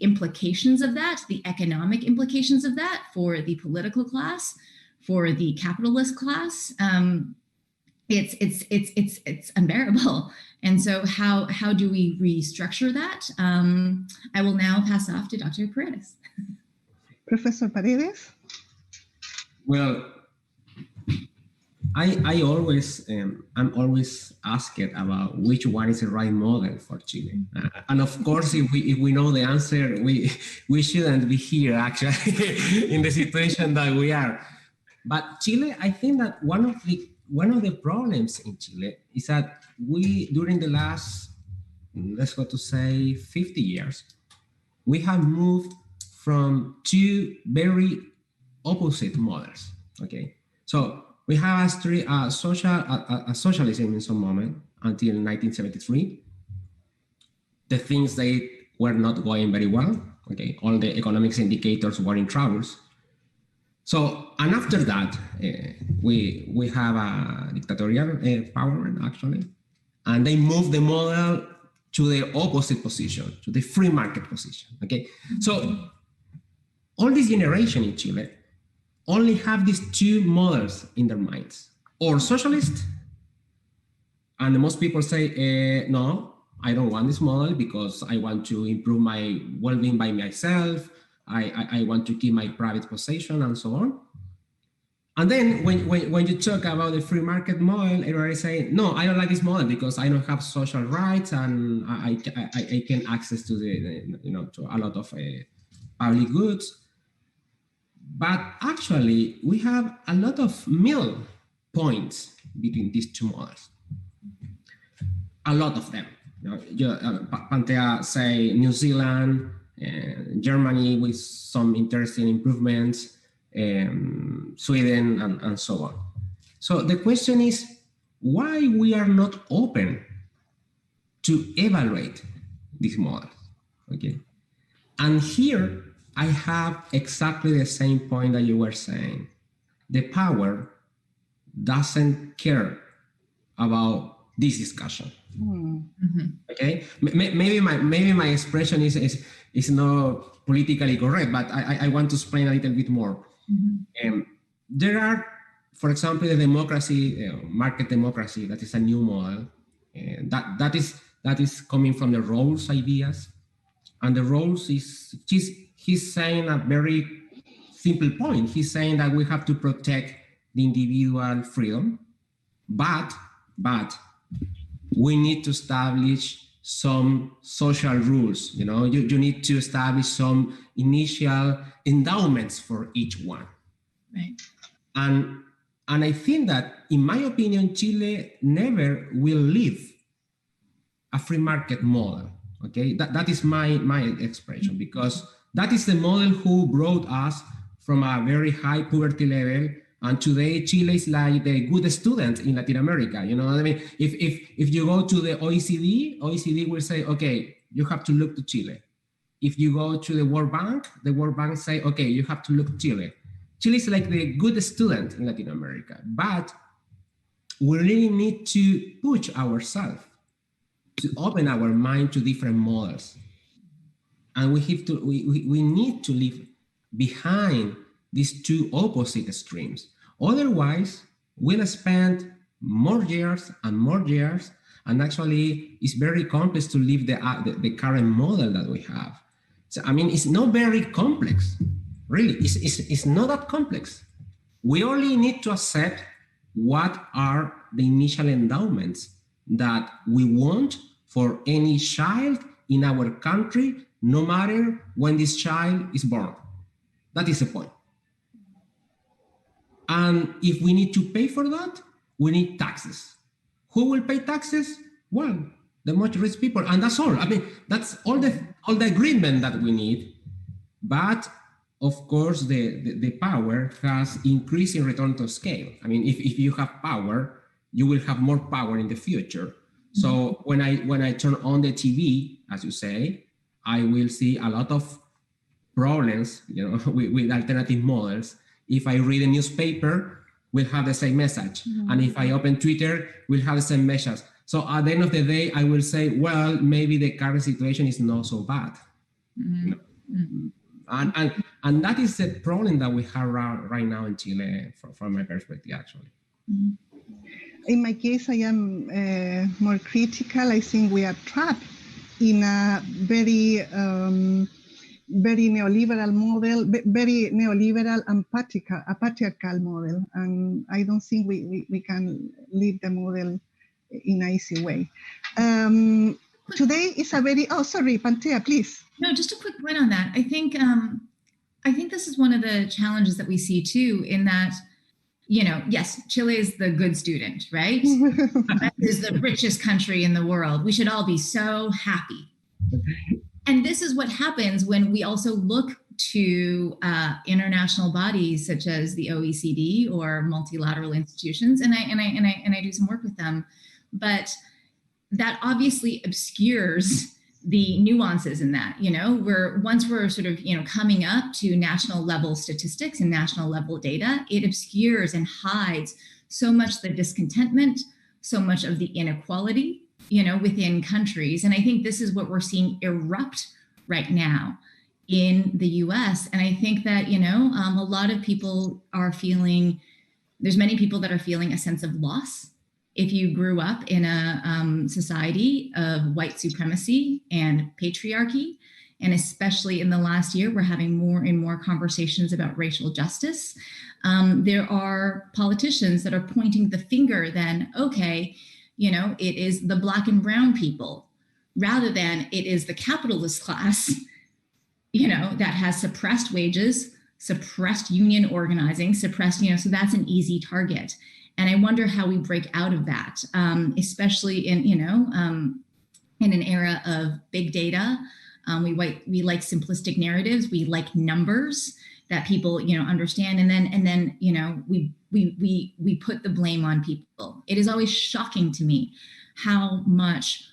S5: implications of that, the economic implications of that for the political class, for the capitalist class, it's unbearable. And so how do we restructure that? I will now pass off to Dr. Paredes.
S2: Professor Paredes?
S6: Well, I'm always asked about which one is the right model for Chile, and of course, if we know the answer, we shouldn't be here actually in the situation that we are. But Chile, I think that one of the problems in Chile is that we, during the last, let's go to say 50 years, we have moved from two very opposite models. Okay, So we have a socialism in some moment until 1973. The things they were not going very well. Okay, all the economics indicators were in troubles. So, and after that, we have a dictatorial power actually, and they move the model to the opposite position, to the free market position. Okay, so all this generation in Chile only have these two models in their minds, or socialist, and most people say, no, I don't want this model because I want to improve my well-being by myself. I want to keep my private possession and so on. And then when you talk about the free market model, everybody say, no, I don't like this model because I don't have social rights and I can access to to a lot of public goods. But actually, we have a lot of middle points between these two models. A lot of them. Pantea say New Zealand, Germany with some interesting improvements, Sweden, and so on. So the question is why we are not open to evaluate these models, okay? And here I have exactly the same point that you were saying. The power doesn't care about this discussion. Okay, maybe my expression is not politically correct, but I want to explain a little bit more. There are, for example, the democracy, market democracy, that is a new model, that is coming from the Rawls ideas, and the Rawls he's saying a very simple point. He's saying that we have to protect the individual freedom, but we need to establish some social rules. You need to establish some initial endowments for each one.
S5: Right.
S6: And I think that, in my opinion, Chile never will live a free market model. Okay, that is my expression, because that is the model who brought us from a very high poverty level. And today, Chile is like the good student in Latin America. You know what I mean? If you go to the OECD will say, okay, you have to look to Chile. If you go to the World Bank say, okay, you have to look to Chile. Chile is like the good student in Latin America, but we really need to push ourselves to open our mind to different models. And we need to leave behind these two opposite streams. Otherwise, we'll spend more years, and actually it's very complex to leave the current model that we have. So, I mean, it's not very complex, really. It's not that complex. We only need to accept what are the initial endowments that we want for any child in our country, no matter when this child is born. That is the point. And if we need to pay for that, we need taxes. Who will pay taxes? Well, the much rich people, and that's all. I mean, that's all the agreement that we need. But of course, the power has increased in return to scale. I mean, if you have power, you will have more power in the future. So when I turn on the TV, as you say, I will see a lot of problems, with alternative models. If I read a newspaper, we'll have the same message. And if I open Twitter, we'll have the same message. So at the end of the day, I will say, well, maybe the current situation is not so bad. And that is the problem that we have right now in Chile, from my perspective, actually.
S2: In my case, I am more critical. I think we are trapped in a very neoliberal model, very neoliberal and patriarchal model. And I don't think we can leave the model in an easy way. Today is a very, sorry, Pantea, please.
S5: No, just a quick point on that. I think this is one of the challenges that we see too, in that, yes, Chile is the good student, right? That is the richest country in the world. We should all be so happy. And this is what happens when we also look to international bodies such as the OECD or multilateral institutions, and I do some work with them, but that obviously obscures the nuances in that. Once we're sort of coming up to national level statistics and national level data, it obscures and hides so much the discontentment, so much of the inequality within countries. And I think this is what we're seeing erupt right now in the US. And I think that, a lot of people are feeling, there's many people that are feeling a sense of loss. If you grew up in a society of white supremacy and patriarchy, and especially in the last year, we're having more and more conversations about racial justice. There are politicians that are pointing the finger then, okay, it is the Black and brown people, rather than it is the capitalist class, that has suppressed wages, suppressed union organizing, suppressed, so that's an easy target. And I wonder how we break out of that, especially in, in an era of big data. We like simplistic narratives. We like numbers that people, understand. And then, we put the blame on people. It is always shocking to me how much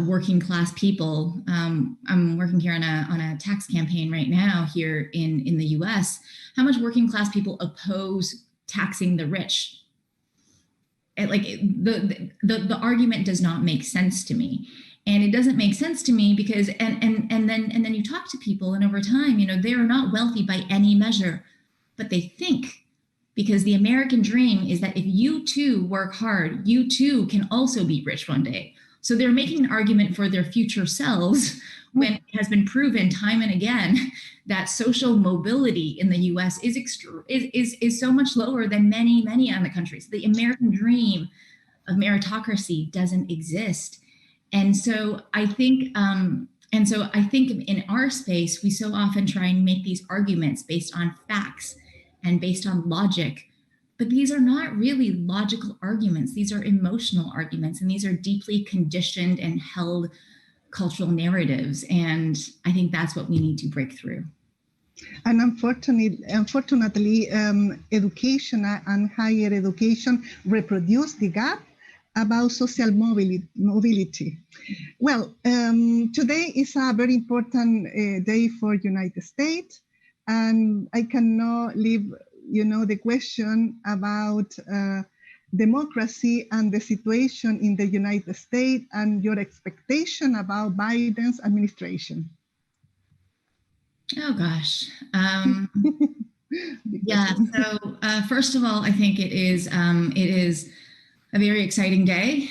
S5: working class people, I'm working here on a tax campaign right now here in the US, how much working class people oppose taxing the rich. The argument does not make sense to me. And it doesn't make sense to me because, and then you talk to people, and over time, they are not wealthy by any measure, but they think, because the American dream is that if you too work hard, you too can also be rich one day. So they're making an argument for their future selves when it has been proven time and again that social mobility in the US is so much lower than many other countries. The American dream of meritocracy doesn't exist. And so I think in our space, we so often try and make these arguments based on facts and based on logic, but these are not really logical arguments. These are emotional arguments, and these are deeply conditioned and held cultural narratives. And I think that's what we need to break through.
S2: And unfortunately, education and higher education reproduce the gap about social mobility. Well, today is a very important day for United States, and I cannot leave, the question about democracy and the situation in the United States and your expectation about Biden's administration.
S5: Oh gosh. Yeah. So first of all, I think it is a very exciting day.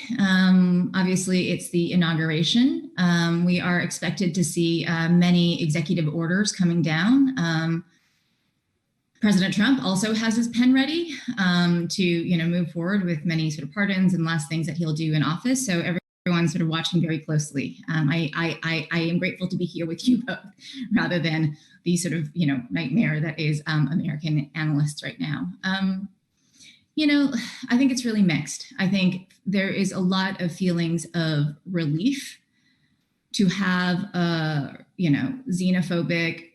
S5: Obviously, it's the inauguration. We are expected to see many executive orders coming down. President Trump also has his pen ready to move forward with many sort of pardons and last things that he'll do in office. So everyone's sort of watching very closely. I am grateful to be here with you both, rather than the sort of nightmare that is American analysts right now. I think it's really mixed. I think there is a lot of feelings of relief to have a xenophobic,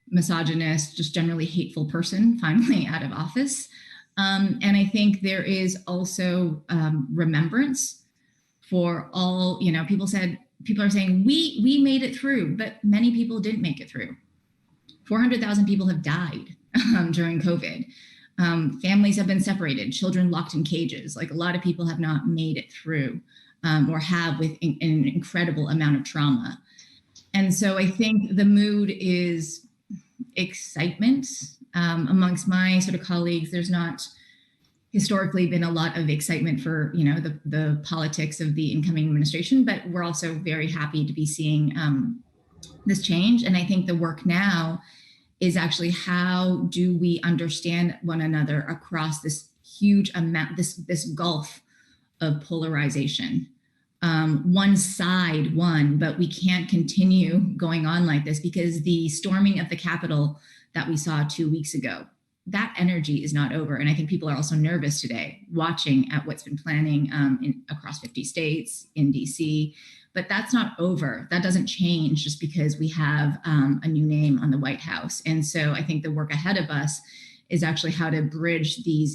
S5: misogynist, just generally hateful person finally out of office. And I think there is also remembrance for all, people are saying, we made it through, but many people didn't make it through. 400,000 people have died during COVID. Families have been separated, children locked in cages. Like, a lot of people have not made it through or have with an incredible amount of trauma. And so I think the mood is excitement amongst my sort of colleagues. There's not historically been a lot of excitement for the politics of the incoming administration, but we're also very happy to be seeing this change. And I think the work now is actually, how do we understand one another across this huge amount, this gulf of polarization. One side won, but we can't continue going on like this, because the storming of the Capitol that we saw 2 weeks ago that energy is not over. And I think people are also nervous today watching at what's been planning across 50 states, in DC, but that's not over. That doesn't change just because we have a new name on the White House. And so I think the work ahead of us is actually how to bridge these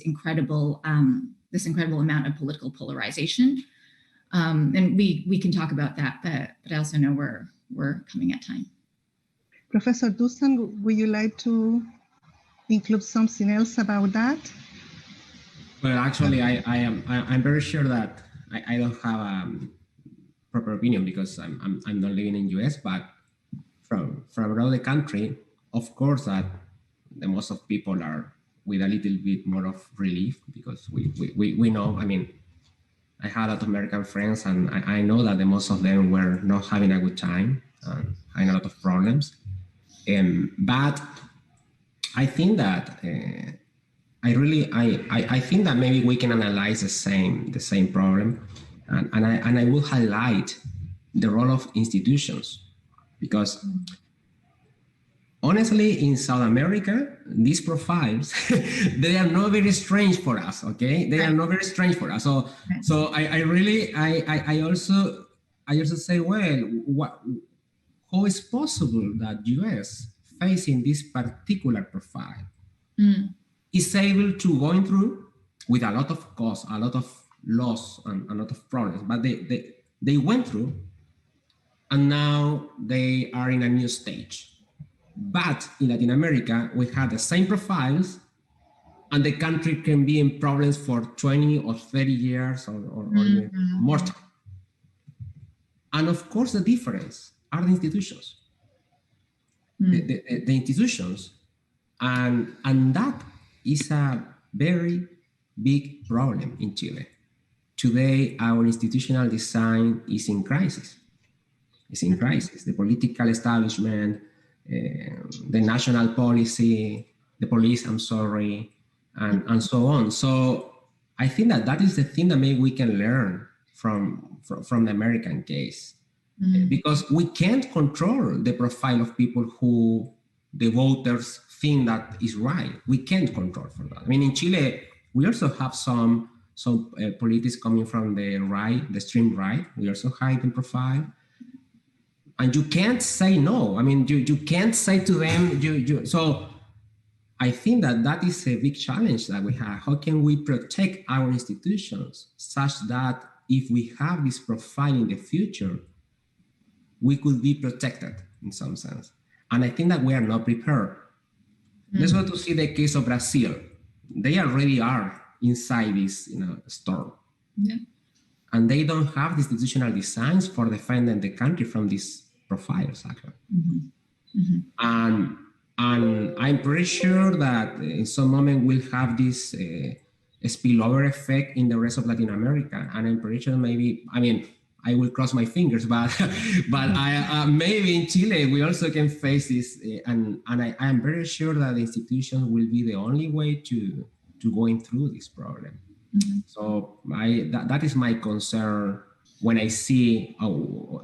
S5: this incredible amount of political polarization. And we can talk about that, but I also know we're coming at time.
S2: Professor Dusan, would you like to include something else about that?
S6: Well, actually, I'm very sure that I don't have a proper opinion because I'm not living in US, but from around the country, of course, that the most of people are with a little bit more of relief because we know. I mean, I had a lot of American friends, and I know that the most of them were not having a good time and having a lot of problems. But I think that I think that maybe we can analyze the same problem, and I will highlight the role of institutions, because honestly, in South America, these profiles they are not very strange for us. Okay, they are not very strange for us. So I also say, well, how is possible that US facing this particular profile is able to going through with a lot of cost, a lot of loss, and a lot of problems, but they went through, and now they are in a new stage. But in Latin America, we have the same profiles, and the country can be in problems for 20 or 30 years or even more time. And of course, the difference are the institutions. The institutions, and that is a very big problem in Chile. Today, our institutional design is in crisis. It's in crisis. The political establishment, the national policy, the police, and so on. So I think that is the thing that maybe we can learn from the American case. Because we can't control the profile of people who the voters think that is right. We can't control for that. I mean, in Chile, we also have some politics coming from the right, the extreme right. We also have the profile. And you can't say no. I mean, you can't say to them, so I think that is a big challenge that we have. How can we protect our institutions such that if we have this profile in the future, we could be protected in some sense? And I think that we are not prepared. Let's go to see the case of Brazil. They already are inside this storm. Yeah. And they don't have the institutional designs for defending the country from these profiles, actually. And I'm pretty sure that in some moment we'll have this spillover effect in the rest of Latin America. And I'm pretty sure maybe, I mean, I will cross my fingers, but I maybe in Chile we also can face this, and I am very sure that the institutions will be the only way to going through this problem. So that is my concern when I see,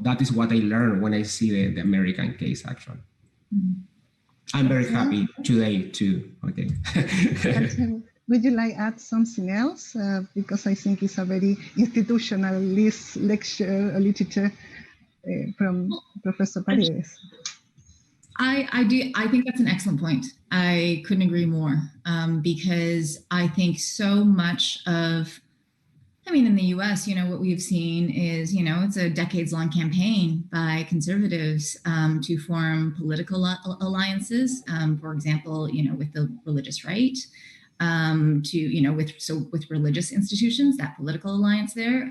S6: that is what I learned when I see the American case actually. I'm very happy today too. Okay.
S2: Would you like to add something else? Because I think it's a very institutionalist lecture or literature from Professor Paredes.
S5: I do. I think that's an excellent point. I couldn't agree more, because I think so much of, I mean, in the US, what we've seen is, it's a decades-long campaign by conservatives to form political alliances, for example, with the religious right, with religious institutions, that political alliance there.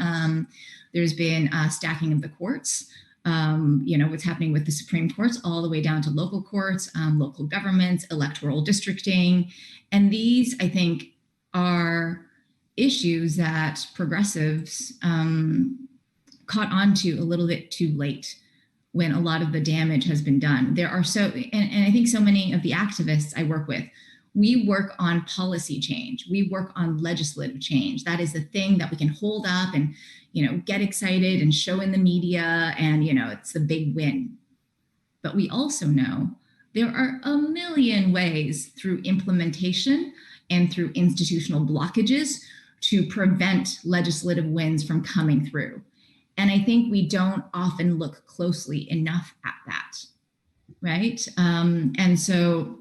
S5: There's been stacking of the courts, what's happening with the Supreme Courts all the way down to local courts, local governments, electoral districting. And these, I think, are issues that progressives caught on to a little bit too late when a lot of the damage has been done. There are and I think so many of the activists I work with, we work on policy change. We work on legislative change. That is the thing that we can hold up and, get excited and show in the media, and, it's a big win. But we also know There are a million ways through implementation and through institutional blockages to prevent legislative wins from coming through. And I think we don't often look closely enough at that, right? And so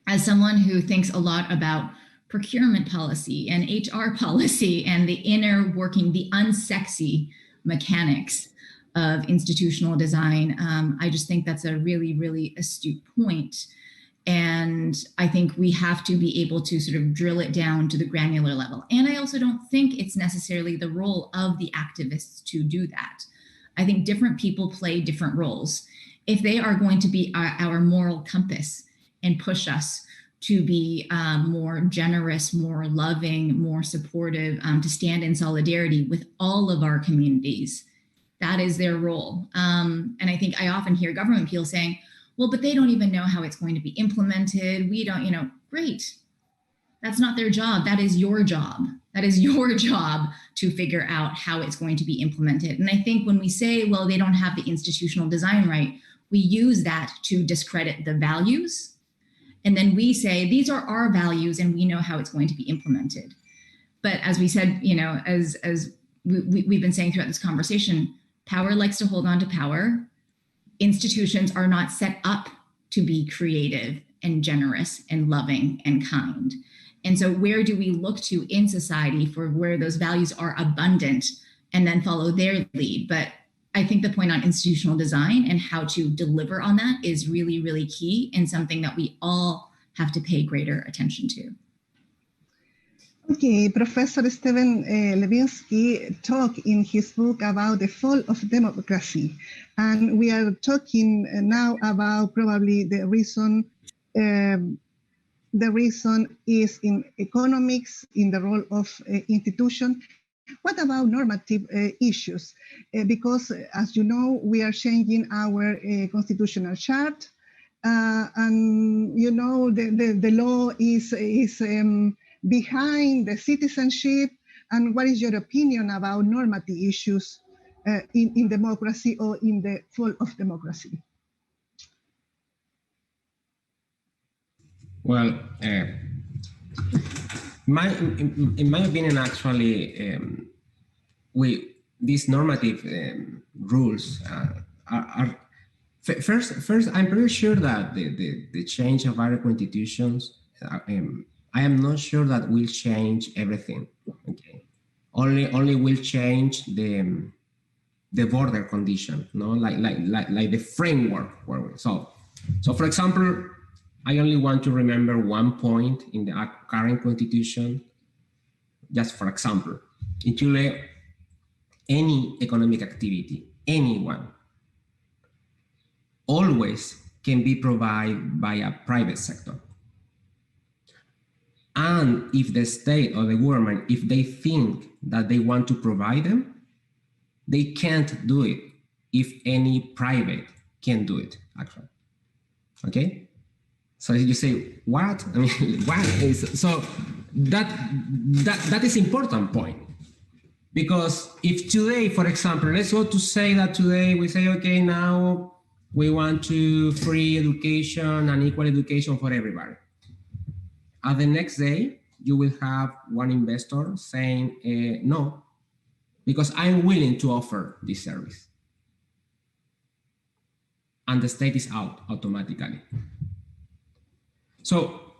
S5: as someone who thinks a lot about procurement policy and HR policy and the inner working, the unsexy mechanics of institutional design, I just think that's a really, really astute point. And I think we have to be able to sort of drill it down to the granular level. And I also don't think it's necessarily the role of the activists to do that. I think different people play different roles. If they are going to be our moral compass and push us to be more generous, more loving, more supportive, to stand in solidarity with all of our communities, that is their role. And I think I often hear government people saying, well, but they don't even know how it's going to be implemented. We don't, great. That's not their job. That is your job. That is your job to figure out how it's going to be implemented. And I think when we say, well, they don't have the institutional design right, we use that to discredit the values. And then we say, these are our values and we know how it's going to be implemented. But as we said, as we've been saying throughout this conversation, power likes to hold on to power. Institutions are not set up to be creative and generous and loving and kind. And so where do we look to in society for where those values are abundant and then follow their lead? But I think the point on institutional design and how to deliver on that is really, really key and something that we all have to pay greater attention to.
S2: Okay, Professor Steven Levinsky talked in his book about the fall of democracy. And we are talking now about probably the reason is in economics, in the role of institution. What about normative issues? Because as you know, we are changing our constitutional chart. And the law is behind the citizenship. And what is your opinion about normative issues in democracy or in the fall of democracy?
S6: Well, in my opinion, actually, these normative rules are first. I'm pretty sure that the change of our constitutions, I am not sure that will change everything. Okay, only will change the border condition, like the framework where we. So for example, I only want to remember one point in the current constitution. Just for example, in Chile, any economic activity, anyone, always can be provided by a private sector. And if the state or the government, if they think that they want to provide them, they can't do it if any private can do it, actually. Okay? So you say, what? I mean, what is, so that is important point. Because if today, for example, let's go to say that today we say, okay, now we want to free education and equal education for everybody. And the next day, you will have one investor saying, no, because I'm willing to offer this service. And the state is out automatically. So,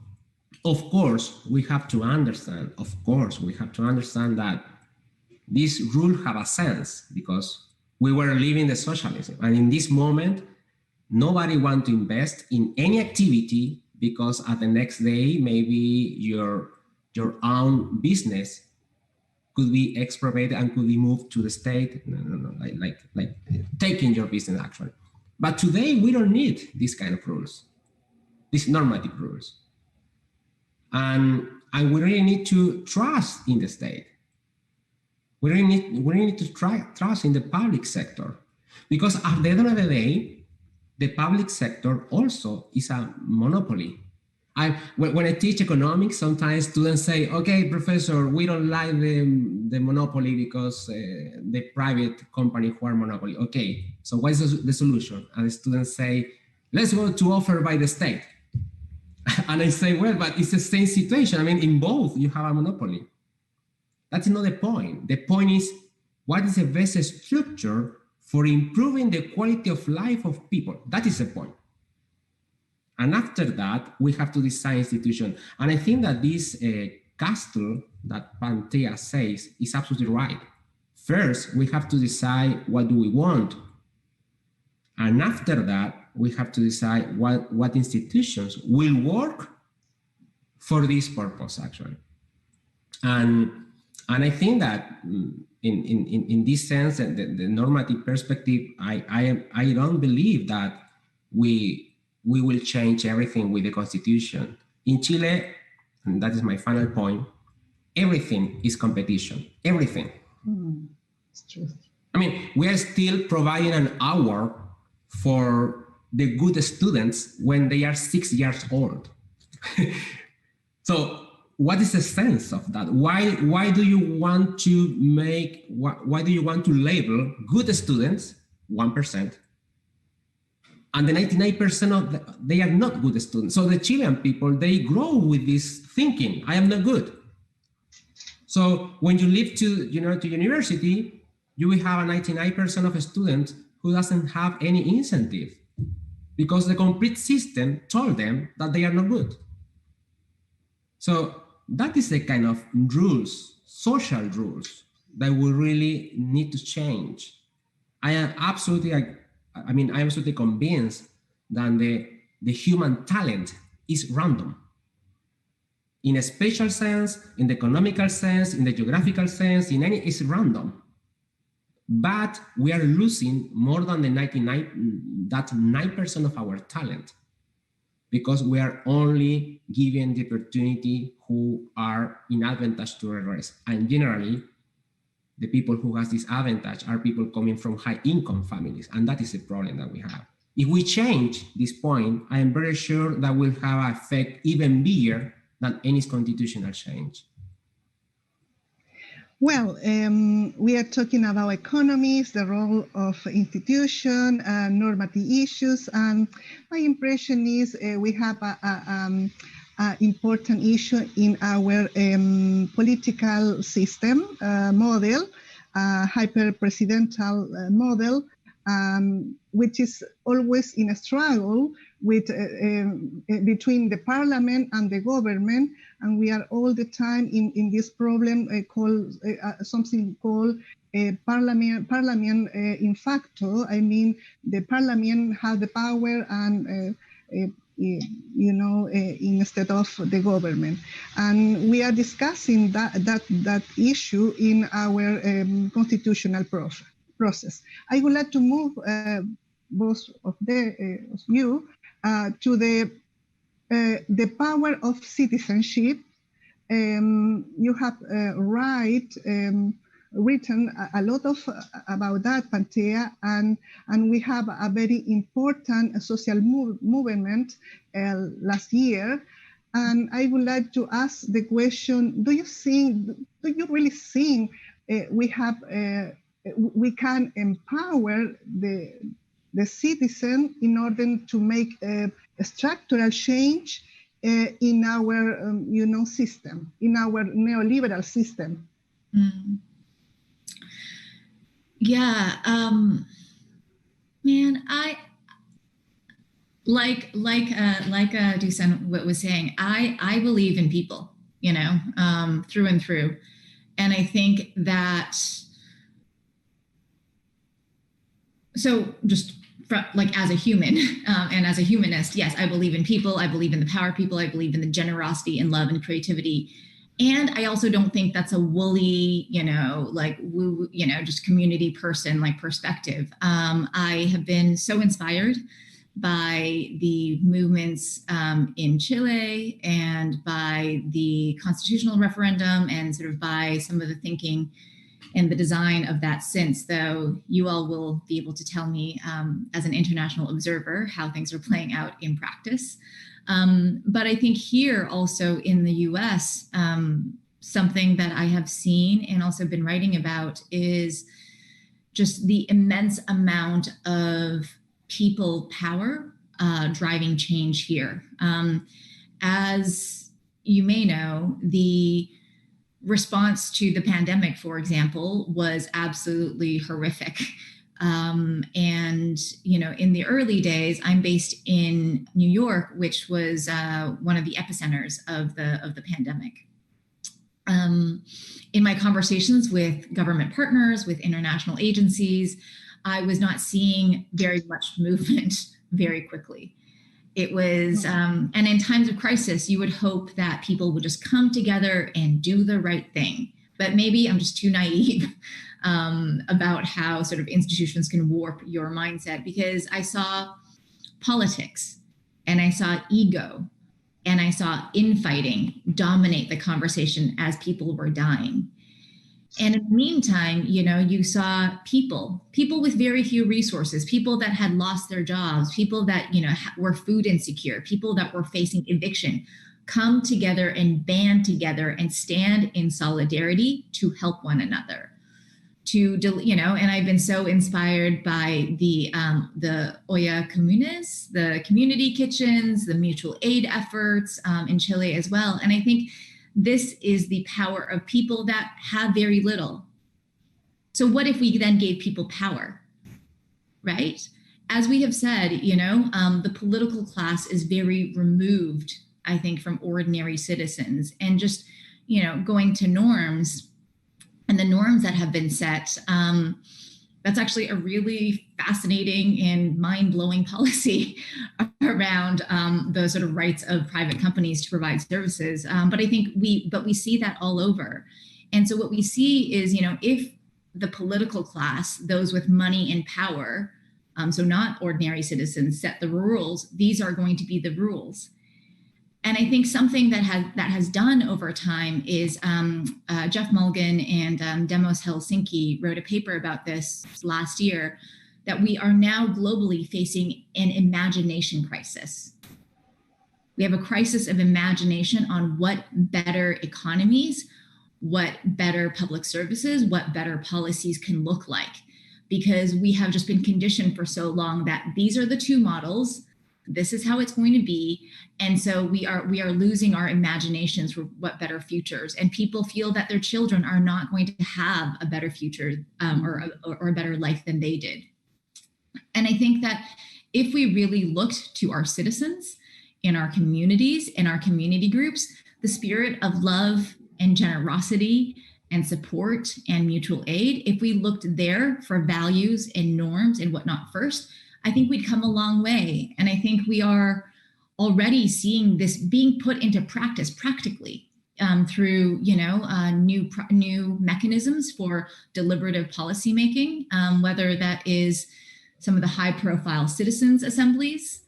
S6: of course, we have to understand, that this rule have a sense because we were living the socialism. And in this moment, nobody want to invest in any activity because at the next day, maybe your own business could be expropriated and could be moved to the state, like taking your business actually. But today we don't need this kind of rules, these normative rules. And we really need to trust in the state. We really need to trust in the public sector, because at the end of the day, the public sector also is a monopoly. When I teach economics, sometimes students say, okay, professor, we don't like the monopoly because the private company who are monopoly. Okay, so what is the solution? And the students say, let's go to offer by the state. And I say, well, but it's the same situation. I mean, in both, you have a monopoly. That's not the point. The point is, what is the best structure for improving the quality of life of people? That is the point. And after that, we have to design institutions. And I think that this castle that Pantea says is absolutely right. First, we have to decide what do we want. And after that, we have to decide what institutions will work for this purpose, actually. And I think that in this sense, the normative perspective, I don't believe that we will change everything with the Constitution. In Chile, and that is my final point, everything is competition, everything.
S2: It's true.
S6: I mean, we are still providing an hour for the good students when they are 6 years old. So what is the sense of that? Why do you want to make, why do you want to label good students 1%, and the 99% they are not good students? So the Chilean people, they grow with this thinking, I am not good. So when you leave to university, you will have a 99% of students who doesn't have any incentive because the complete system told them that they are not good. So that is the kind of rules, social rules, that we really need to change. I am absolutely convinced that the human talent is random. In a spatial sense, in the economical sense, in the geographical sense, it's random. But we are losing more than the 9% of our talent because we are only giving the opportunity who are in advantage to the rest. And generally, the people who has this advantage are people coming from high income families. And that is the problem that we have. If we change this point, I am very sure that will have an effect even bigger than any constitutional change.
S2: Well, we are talking about economies, the role of institution, normative issues, and my impression is we have an important issue in our political system model, hyper-presidential model, which is always in a struggle with between the parliament and the government, and we are all the time in this problem called something called parliament in facto. I mean, the parliament has the power and instead of the government, and we are discussing that issue in our constitutional process. I would like to move both of you to the power of citizenship. You have written a lot about that, Pantea, and we have a very important social movement last year. And I would like to ask the question: do you really think we can empower the citizen in order to make a structural change in our system, in our neoliberal system?
S5: Yeah, man, I like Dusan was saying, I believe in people, through and through, and I think that. So just as a human and as a humanist, yes, I believe in people. I believe in the power of people. I believe in the generosity and love and creativity. And I also don't think that's a woolly, just community person perspective. I have been so inspired by the movements in Chile and by the constitutional referendum and sort of by some of the thinking and the design of that since, though you all will be able to tell me as an international observer how things are playing out in practice. But I think here also in the US, something that I have seen and also been writing about is just the immense amount of people power driving change here. As you may know, the response to the pandemic, for example, was absolutely horrific. And, you know, in the early days, I'm based in New York, which was one of the epicenters of the pandemic. In my conversations with government partners, with international agencies, I was not seeing very much movement very quickly. It was, and in times of crisis, you would hope that people would just come together and do the right thing. But maybe I'm just too naive about how sort of institutions can warp your mindset, because I saw politics and I saw ego and I saw infighting dominate the conversation as people were dying. And in the meantime, you know, you saw people with very few resources, people that had lost their jobs, people that, you know, were food insecure, people that were facing eviction, come together and band together and stand in solidarity to help one another. You know, and I've been so inspired by the Olla Comunes, the community kitchens, the mutual aid efforts in Chile as well. And I think this is the power of people that have very little. So what if we then gave people power, right? As we have said, you know, the political class is very removed, I think, from ordinary citizens, and just, you know, going to norms and the norms that have been set. That's actually a really fascinating and mind-blowing policy around the sort of rights of private companies to provide services. But I think we see that all over. And so what we see is, you know, if the political class, those with money and power, so not ordinary citizens, set the rules, these are going to be the rules. And I think something that has done over time is Jeff Mulgan and Demos Helsinki wrote a paper about this last year, that we are now globally facing an imagination crisis. We have a crisis of imagination on what better economies, what better public services, what better policies can look like, because we have just been conditioned for so long that these are the two models. This is how it's going to be. And so we are losing our imaginations for what better futures. And people feel that their children are not going to have a better future or a better life than they did. And I think that if we really looked to our citizens in our communities, in our community groups, the spirit of love and generosity and support and mutual aid, if we looked there for values and norms and whatnot first, I think we'd come a long way. And I think we are already seeing this being put into practice practically through, you know, new mechanisms for deliberative policymaking, whether that is some of the high-profile citizens assemblies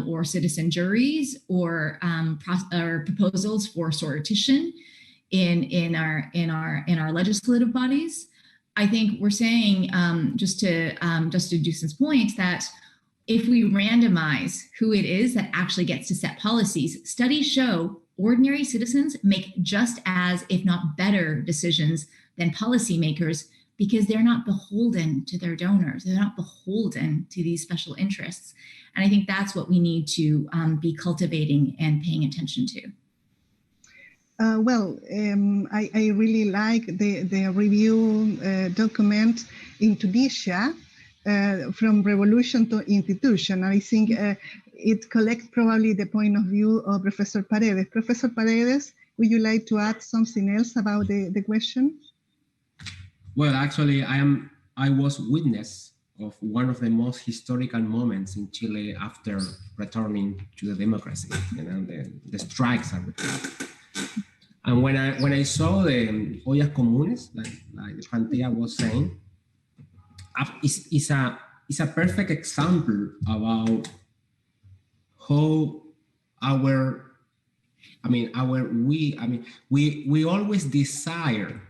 S5: or citizen juries, or proposals for sortition in our legislative bodies. I think we're saying, just to Dusan's point, that if we randomize who it is that actually gets to set policies, studies show ordinary citizens make just as, if not better, decisions than policymakers, because they're not beholden to their donors. They're not beholden to these special interests. And I think that's what we need to be cultivating and paying attention to.
S2: I really like the review document in Tunisia, from revolution to institution. I think it collects probably the point of view of Professor Paredes. Professor Paredes, would you like to add something else about the question?
S6: Well, actually, I was witness of one of the most historical moments in Chile after returning to the democracy, you know, the strikes and the And when I saw the ollas comunes, like Fantia was saying, it's a perfect example about how we always desire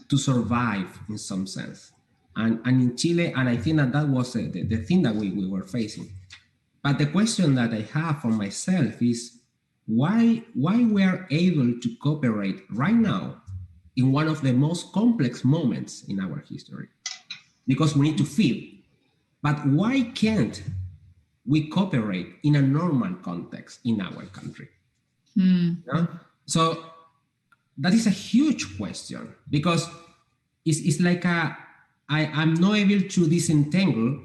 S6: to survive in some sense, and in Chile, and I think that was the thing that we were facing. But the question that I have for myself is, why we are able to cooperate right now in one of the most complex moments in our history? Because we need to feed. But why can't we cooperate in a normal context in our country? So that is a huge question, because it's like I'm not able to disentangle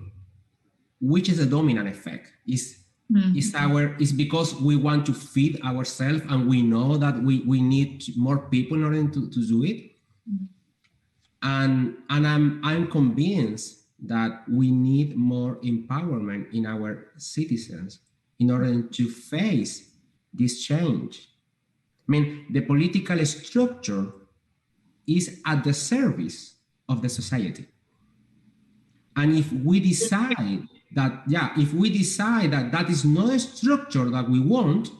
S6: which is a dominant effect. Is because we want to feed ourselves and we know that we need more people in order to do it. And I'm convinced that we need more empowerment in our citizens in order to face this change. I mean, the political structure is at the service of the society. And if we decide that, that is not a structure that we want,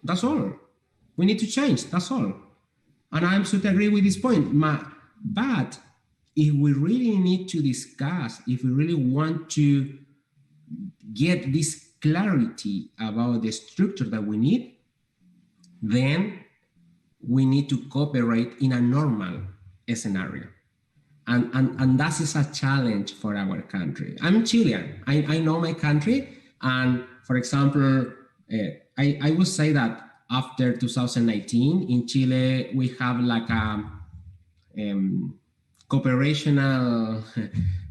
S6: that's all. We need to change, that's all. And I absolutely agree with this point. But if we really need to discuss, if we really want to get this clarity about the structure that we need, then we need to cooperate in a normal scenario. And that is a challenge for our country. I'm Chilean. I know my country. And for example, I would say that after 2019 in Chile, we have like a cooperational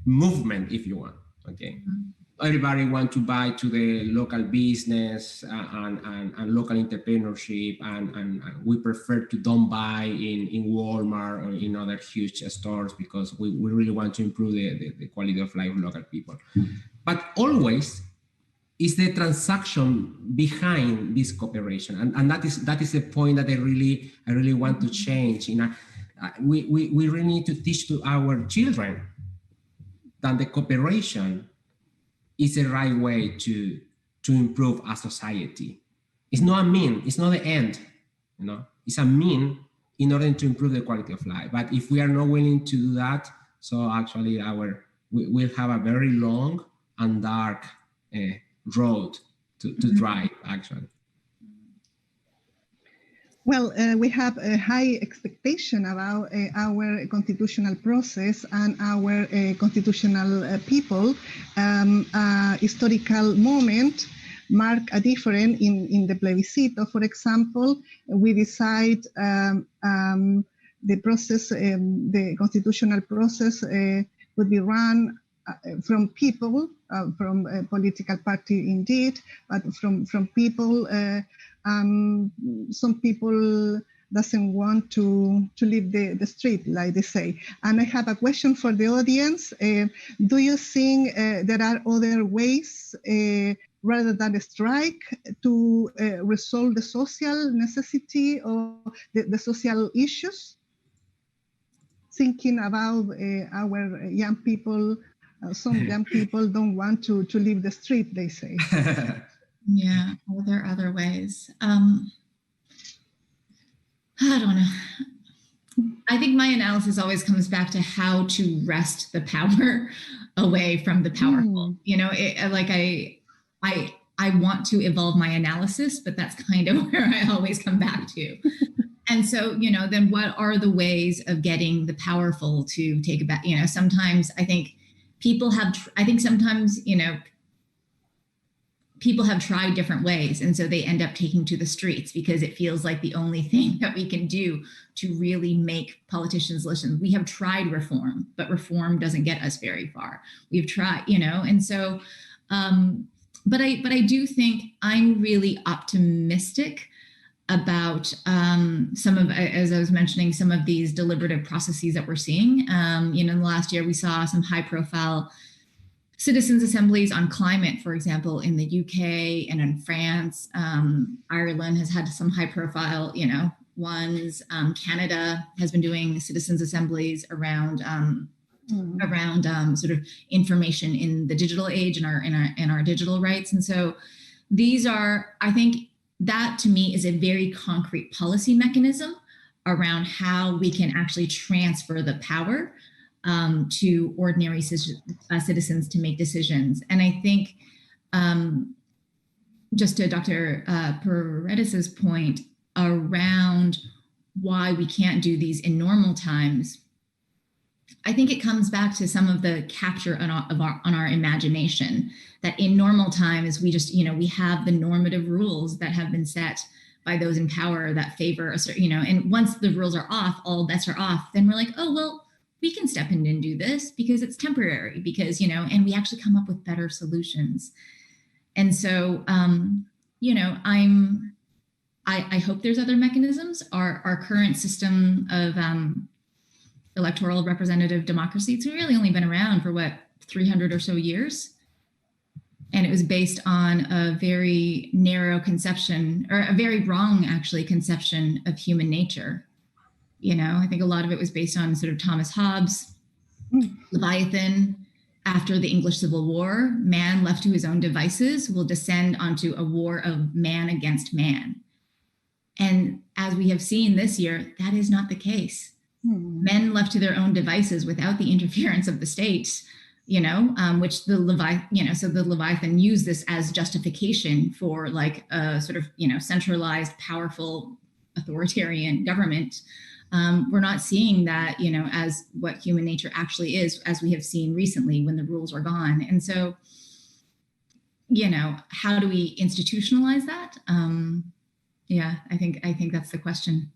S6: movement, if you want. Okay. Everybody wants to buy to the local business and local entrepreneurship, and we prefer to don't buy in Walmart or in other huge stores because we really want to improve the quality of life of local people. But always is the transaction behind this cooperation, and that is the point that I really want to change. We really need to teach to our children that the cooperation is the right way to improve a society. It's not a mean, it's not the end, it's a mean in order to improve the quality of life. But if we are not willing to do that, so actually we'll have a very long and dark road to drive, actually.
S2: Well, we have a high expectation about our constitutional process and our constitutional people. Historical moment mark a difference in the plebiscito. For example, we decide the process, the constitutional process would be run from people, from a political party indeed, but from people. Some people doesn't want to leave the street, like they say. And I have a question for the audience. Do you think there are other ways rather than a strike to resolve the social necessity or the social issues? Thinking about our young people, some young people don't want to leave the street, they say.
S5: Yeah, are there other ways? I don't know. I think my analysis always comes back to how to wrest the power away from the powerful. I want to evolve my analysis, but that's kind of where I always come back to. And so, then what are the ways of getting the powerful to take it back? Sometimes I think people have tried different ways. And so they end up taking to the streets because it feels like the only thing that we can do to really make politicians listen. We have tried reform, but reform doesn't get us very far. We've tried, and so, but I do think I'm really optimistic about some of, as I was mentioning, some of these deliberative processes that we're seeing. In the last year, we saw some high profile citizens' assemblies on climate, for example, in the UK and in France. Ireland has had some high profile, ones. Canada has been doing citizens' assemblies around sort of information in the digital age and our digital rights. And so these are, I think that to me is a very concrete policy mechanism around how we can actually transfer the power to ordinary citizens to make decisions. And I think just to Dr. Paredes's point around why we can't do these in normal times, I think it comes back to some of the capture on our imagination, that in normal times, we just, we have the normative rules that have been set by those in power that favor a certain, and once the rules are off, all bets are off, then we're like, oh, well, we can step in and do this because it's temporary, because, and we actually come up with better solutions. And so, I hope there's other mechanisms. Our current system of electoral representative democracy, it's really only been around for 300 or so years. And it was based on a very narrow conception, or a very wrong, actually, conception of human nature. I think a lot of it was based on sort of Thomas Hobbes, Leviathan. After the English Civil War, man left to his own devices will descend onto a war of man against man. And as we have seen this year, that is not the case. Men left to their own devices without the interference of the state, which the Leviathan used this as justification for like a sort of, centralized, powerful, authoritarian government. We're not seeing that, as what human nature actually is, as we have seen recently when the rules are gone. And so, how do we institutionalize that? I think that's the question.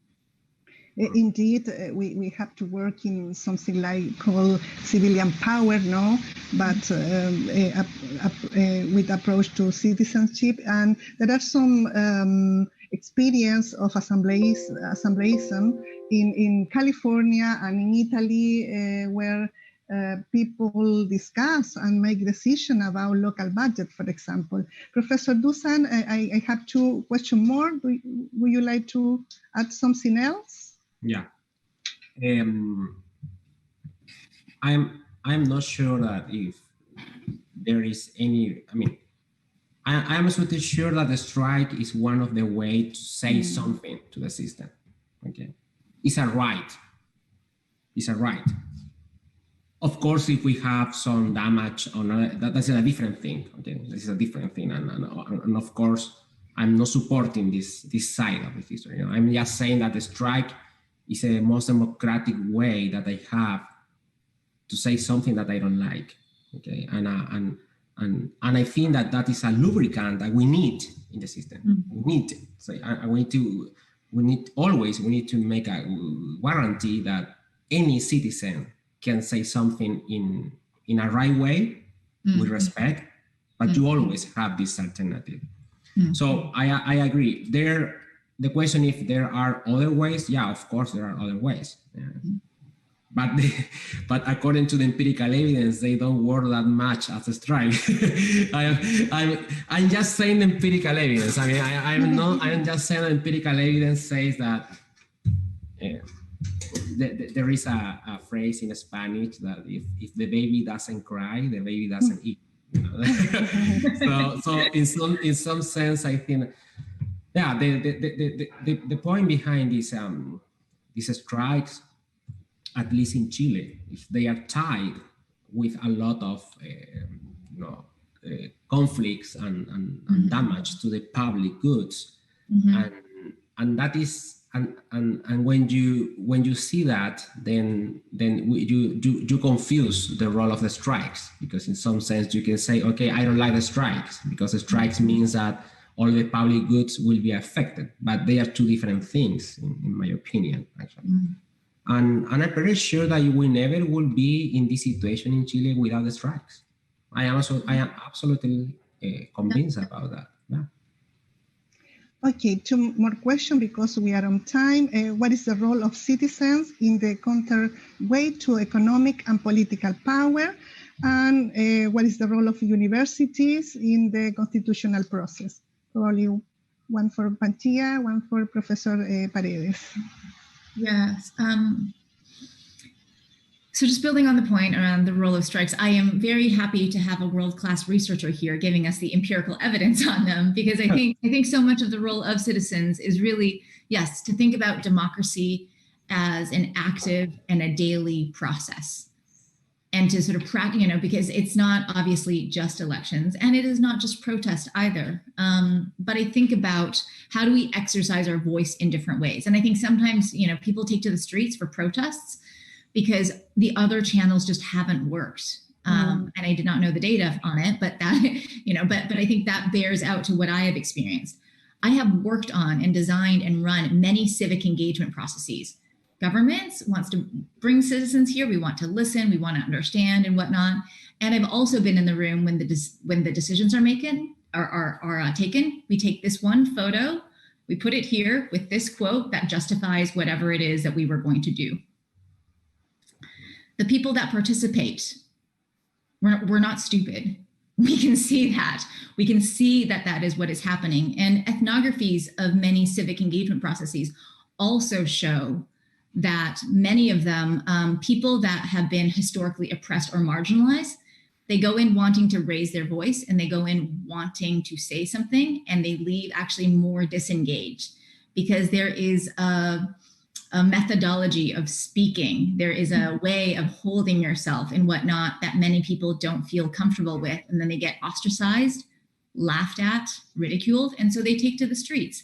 S2: Indeed, we have to work in something like called civilian power, no? But with approach to citizenship, and there are some experience of assemblyism in California and in Italy, where people discuss and make decisions about local budget, for example. Professor Dusan, I have two questions more. Would you like to add something else?
S6: Yeah, I'm not sure that if there is any. I mean, I'm absolutely sure that the strike is one of the ways to say something to the system. Okay, it's a right. It's a right. Of course, if we have some damage on that's a different thing. Okay, this is a different thing, and of course, I'm not supporting this side of the history. I'm just saying that the strike is a most democratic way that I have to say something that I don't like. Okay, and I think that is a lubricant that we need in the system. We need. So we need to make a guarantee that any citizen can say something in a right way, with respect, but you always have this alternative. So I agree. The question if there are other ways, yeah, of course there are other ways. But according to the empirical evidence, they don't work that much as a strike. I'm just saying empirical evidence. I mean, I'm just saying empirical evidence says that there is a phrase in Spanish that if the baby doesn't cry, the baby doesn't eat. So in some sense, I think, yeah, the point behind these strikes, at least in Chile, if they are tied with a lot of conflicts and damage to the public goods, and that is and when you see that, then you confuse the role of the strikes, because in some sense you can say, okay, I don't like the strikes because the strikes means that all the public goods will be affected, but they are two different things in my opinion, actually. And I'm pretty sure that we never will be in this situation in Chile without the strikes. I am absolutely convinced about that. Yeah.
S2: Okay, two more questions because we are on time. What is the role of citizens in the counterweight to economic and political power? And what is the role of universities in the constitutional process? Probably one for Pantia, one for Professor Paredes.
S5: Yes. So just building on the point around the role of strikes, I am very happy to have a world-class researcher here giving us the empirical evidence on them, because I think so much of the role of citizens is really, yes, to think about democracy as an active and a daily process, and to sort of practice, because it's not obviously just elections, and it is not just protest either. But I think about how do we exercise our voice in different ways, and I think sometimes people take to the streets for protests because the other channels just haven't worked. And I did not know the data on it, but that, but I think that bears out to what I have experienced. I have worked on and designed and run many civic engagement processes. Governments wants to bring citizens here. We want to listen. We want to understand and whatnot. And I've also been in the room when the decisions are taken. We take this one photo, we put it here with this quote that justifies whatever it is that we were going to do. The people that participate, we're not stupid. We can see that. We can see that that is what is happening. And ethnographies of many civic engagement processes also show that many of them, people that have been historically oppressed or marginalized, they go in wanting to raise their voice and they go in wanting to say something, and they leave actually more disengaged because there is a methodology of speaking. There is a way of holding yourself and whatnot that many people don't feel comfortable with. And then they get ostracized, laughed at, ridiculed. And so they take to the streets.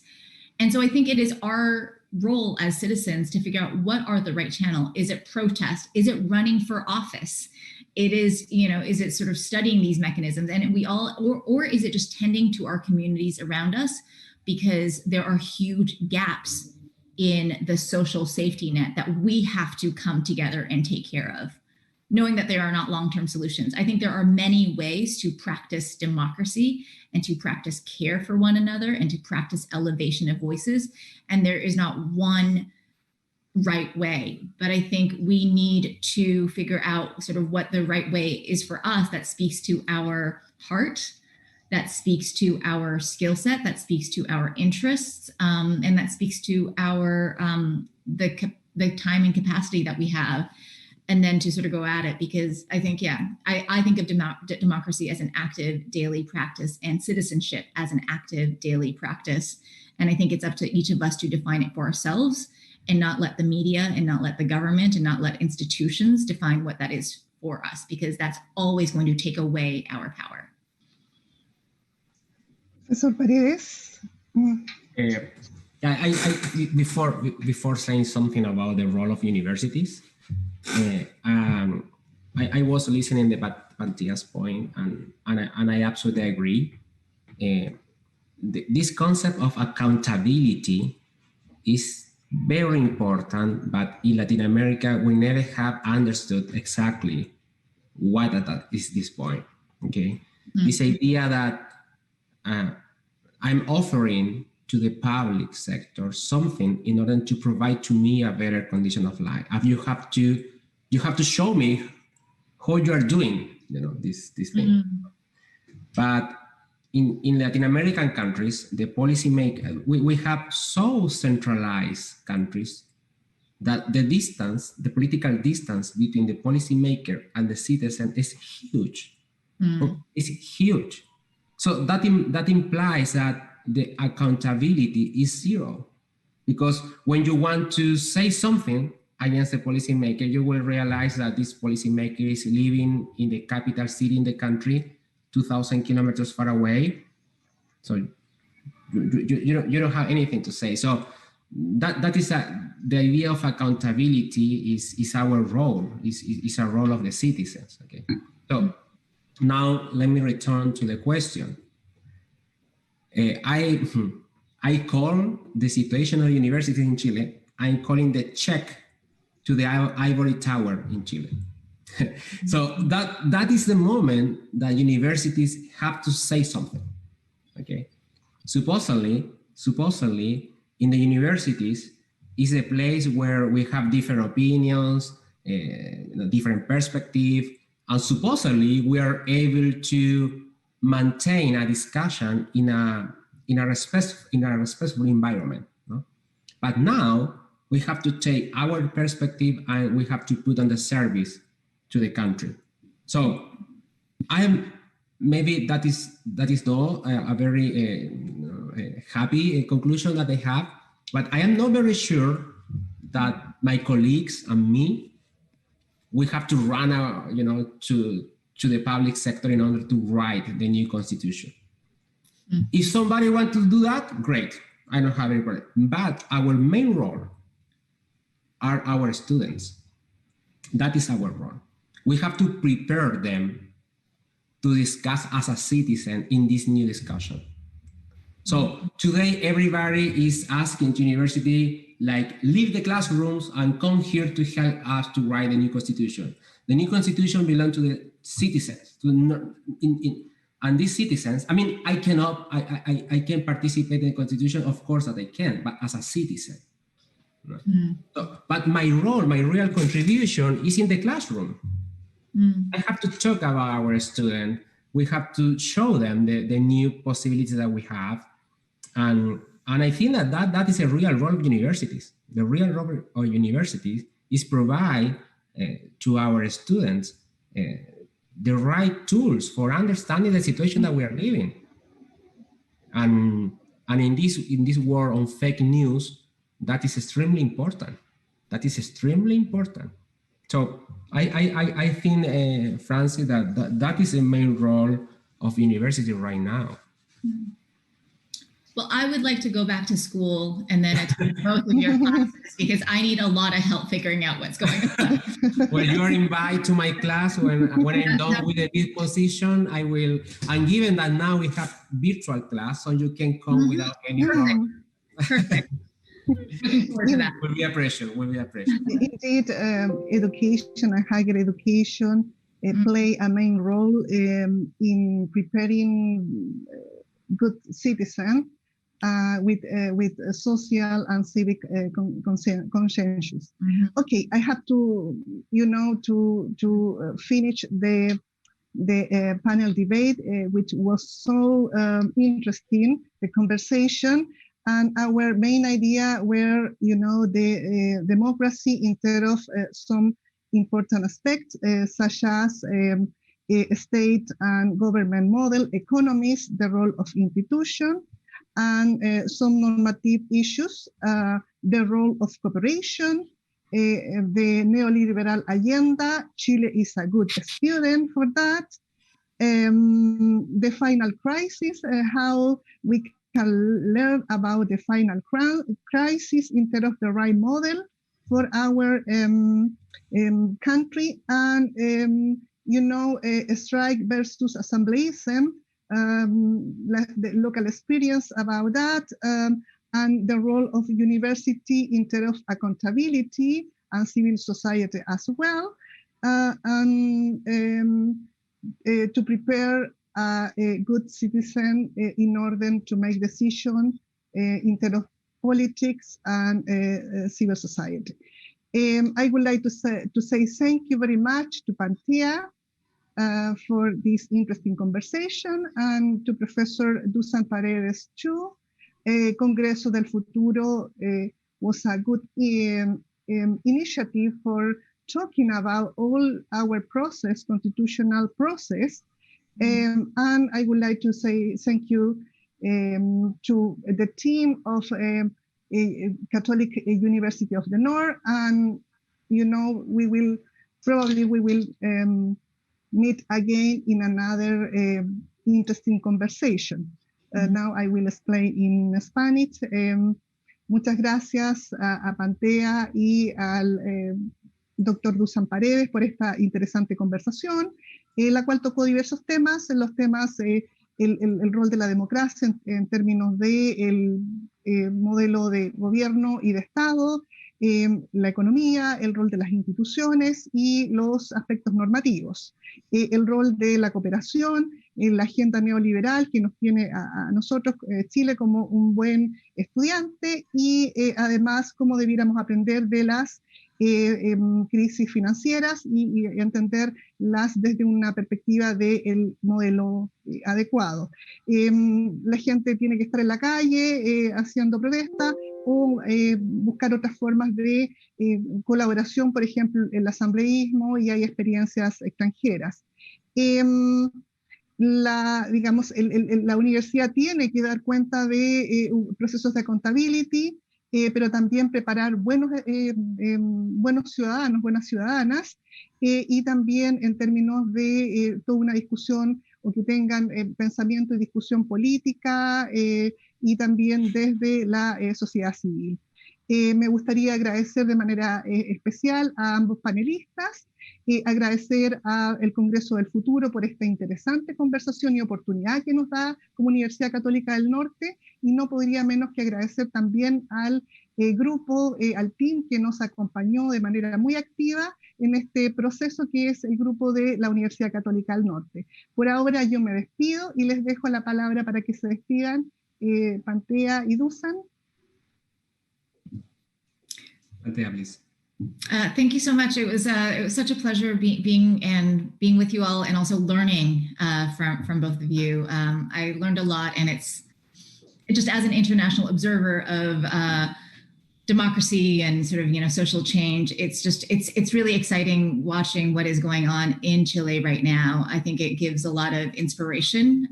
S5: And so I think it is our role as citizens to figure out what are the right channel. Is it protest? Is it running for office? It is, is it sort of studying these mechanisms? And we all, or is it just tending to our communities around us? Because there are huge gaps in the social safety net that we have to come together and take care of, knowing that there are not long-term solutions. I think there are many ways to practice democracy and to practice care for one another and to practice elevation of voices. And there is not one right way, but I think we need to figure out sort of what the right way is for us that speaks to our heart, that speaks to our skill set, that speaks to our interests, and that speaks to our the time and capacity that we have, and then to sort of go at it. Because I think, I think of democracy as an active daily practice and citizenship as an active daily practice. And I think it's up to each of us to define it for ourselves and not let the media and not let the government and not let institutions define what that is for us, because that's always going to take away our power.
S2: Professor Paredes?
S6: Before saying something about the role of universities, I was listening to Pantia's point, and I absolutely agree. This concept of accountability is very important, but in Latin America, we never have understood exactly what that is this point, okay? Mm-hmm. This idea that I'm offering to the public sector something in order to provide to me a better condition of life. You have to show me how you are doing, this thing. Mm-hmm. But in Latin American countries, the policymaker, we have so centralized countries that the political distance between the policymaker and the citizen is huge. Mm. It's huge. So that implies that the accountability is zero, because when you want to say something against the policymaker, you will realize that this policymaker is living in the capital city in the country, 2,000 kilometers far away. So you don't have anything to say. So that is the idea of accountability is our role, is a role of the citizens. Okay. So now let me return to the question. I call the situation of universities in Chile, I'm calling the check to the ivory tower in Chile. So that is the moment that universities have to say something. Okay. Supposedly in the universities is a place where we have different opinions, different perspective, and supposedly we are able to maintain a discussion in a respectful environment. No? But now we have to take our perspective and we have to put on the service to the country. So maybe that is though a very happy conclusion that I have, but I am not very sure that my colleagues and me, we have to run to the public sector in order to write the new constitution. Mm. If somebody wants to do that, great. I don't have any problem. But our main role are our students. That is our role. We have to prepare them to discuss as a citizen in this new discussion. So today, everybody is asking to university, like, leave the classrooms and come here to help us to write the new constitution. The new constitution belongs to the citizens, and these citizens, I mean, I can participate in the constitution, of course that I can, but as a citizen. So, but my role, my real contribution is in the classroom. I have to talk about our students. We have to show them the new possibilities that we have. And I think that is a real role of universities. The real role of universities is provide to our students the right tools for understanding the situation that we are living. And in this war on fake news, that is extremely important. That is extremely important. So I think, Francis, that is the main role of university right now.
S5: Well, I would like to go back to school and then attend both of your classes because I need a lot of help figuring out what's going on.
S6: Well, you are invited to my class when I'm done with the bid position. I will, and given that now we have virtual class, so you can come without any problem.
S5: Perfect. Looking forward to that.
S6: Will be a pleasure.
S2: Indeed, education and higher education play a main role in preparing good citizens with social and civic conscientious. Okay, I have to, to finish the panel debate, which was so interesting, the conversation. And our main idea were, the democracy instead of some important aspects, such as state and government model, economies, the role of institution, and some normative issues, the role of cooperation, the neoliberal agenda. Chile is a good student for that. The final crisis, how we can learn about the final crisis instead of the right model for our country, and strike versus assemblyism, the local experience about that, and the role of university instead of accountability and civil society as well, to prepare a good citizen in order to make decisions instead of politics and civil society. I would like to say thank you very much to Pantea for this interesting conversation, and to Professor Dusan Paredes too. Congreso del Futuro was a good initiative for talking about all our process, constitutional process. And I would like to say thank you to the team of Catholic University of the North, and we will meet again in another interesting conversation. Now I will explain in Spanish. Muchas gracias a Pantea y al doctor Dusan Paredes por esta interesante conversación, la cual tocó diversos temas, los temas, el rol de la democracia en términos de el modelo de gobierno y de Estado, la economía, el rol de las instituciones y los aspectos normativos, el rol de la cooperación, la agenda neoliberal que nos tiene a nosotros, Chile, como un buen estudiante, y además cómo debiéramos aprender de las crisis financieras y entenderlas desde una perspectiva del modelo adecuado. La gente tiene que estar en la calle haciendo protesta, o buscar otras formas de colaboración, por ejemplo, el asambleísmo, y hay experiencias extranjeras. La universidad tiene que dar cuenta de procesos de accountability, pero también preparar buenos ciudadanos, buenas ciudadanas, y también en términos de toda una discusión, o que tengan pensamiento y discusión política, y también desde la sociedad civil. Me gustaría agradecer de manera especial a ambos panelistas, agradecer al Congreso del Futuro por esta interesante conversación y oportunidad que nos da como Universidad Católica del Norte, y no podría menos que agradecer también al grupo, al team que nos acompañó de manera muy activa en este proceso, que es el grupo de la Universidad Católica del Norte. Por ahora yo me despido y les dejo la palabra para que se despidan Pantea y Dusan.
S6: Pantea, please.
S5: Thank you so much. It was such a pleasure being with you all, and also learning from both of you. I learned a lot, and it's just as an international observer of democracy and sort of social change. It's really exciting watching what is going on in Chile right now. I think it gives a lot of inspiration.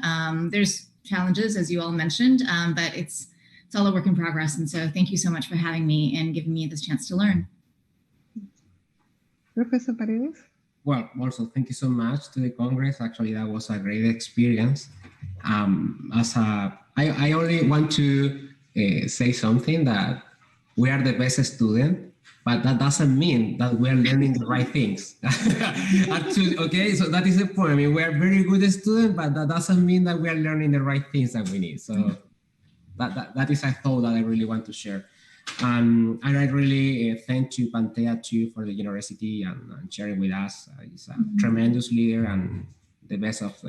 S5: There's challenges, as you all mentioned, but it's all a work in progress. And so thank you so much for having me and giving me this chance to learn.
S2: Professor Paredes?
S6: Well, also, thank you so much to the Congress. Actually, that was a great experience. I only want to say something, that we are the best student, but that doesn't mean that we are learning the right things. Actually, okay, so that is the point. I mean, we are very good students, but that doesn't mean that we are learning the right things that we need. So that is a thought that I really want to share. And I really thank you, Pantea, too, for the generosity and sharing with us. He's a tremendous leader, and the best of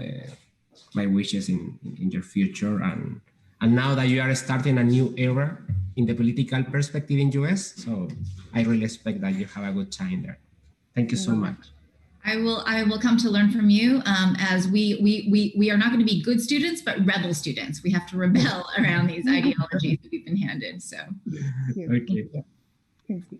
S6: my wishes in your future. And now that you are starting a new era in the political perspective in US, so I really expect that you have a good time there. Thank you so much.
S5: I will come to learn from you, as we are not going to be good students, but rebel students. We have to rebel around these ideologies that we've been handed. So,
S6: Okay.
S2: Thank you.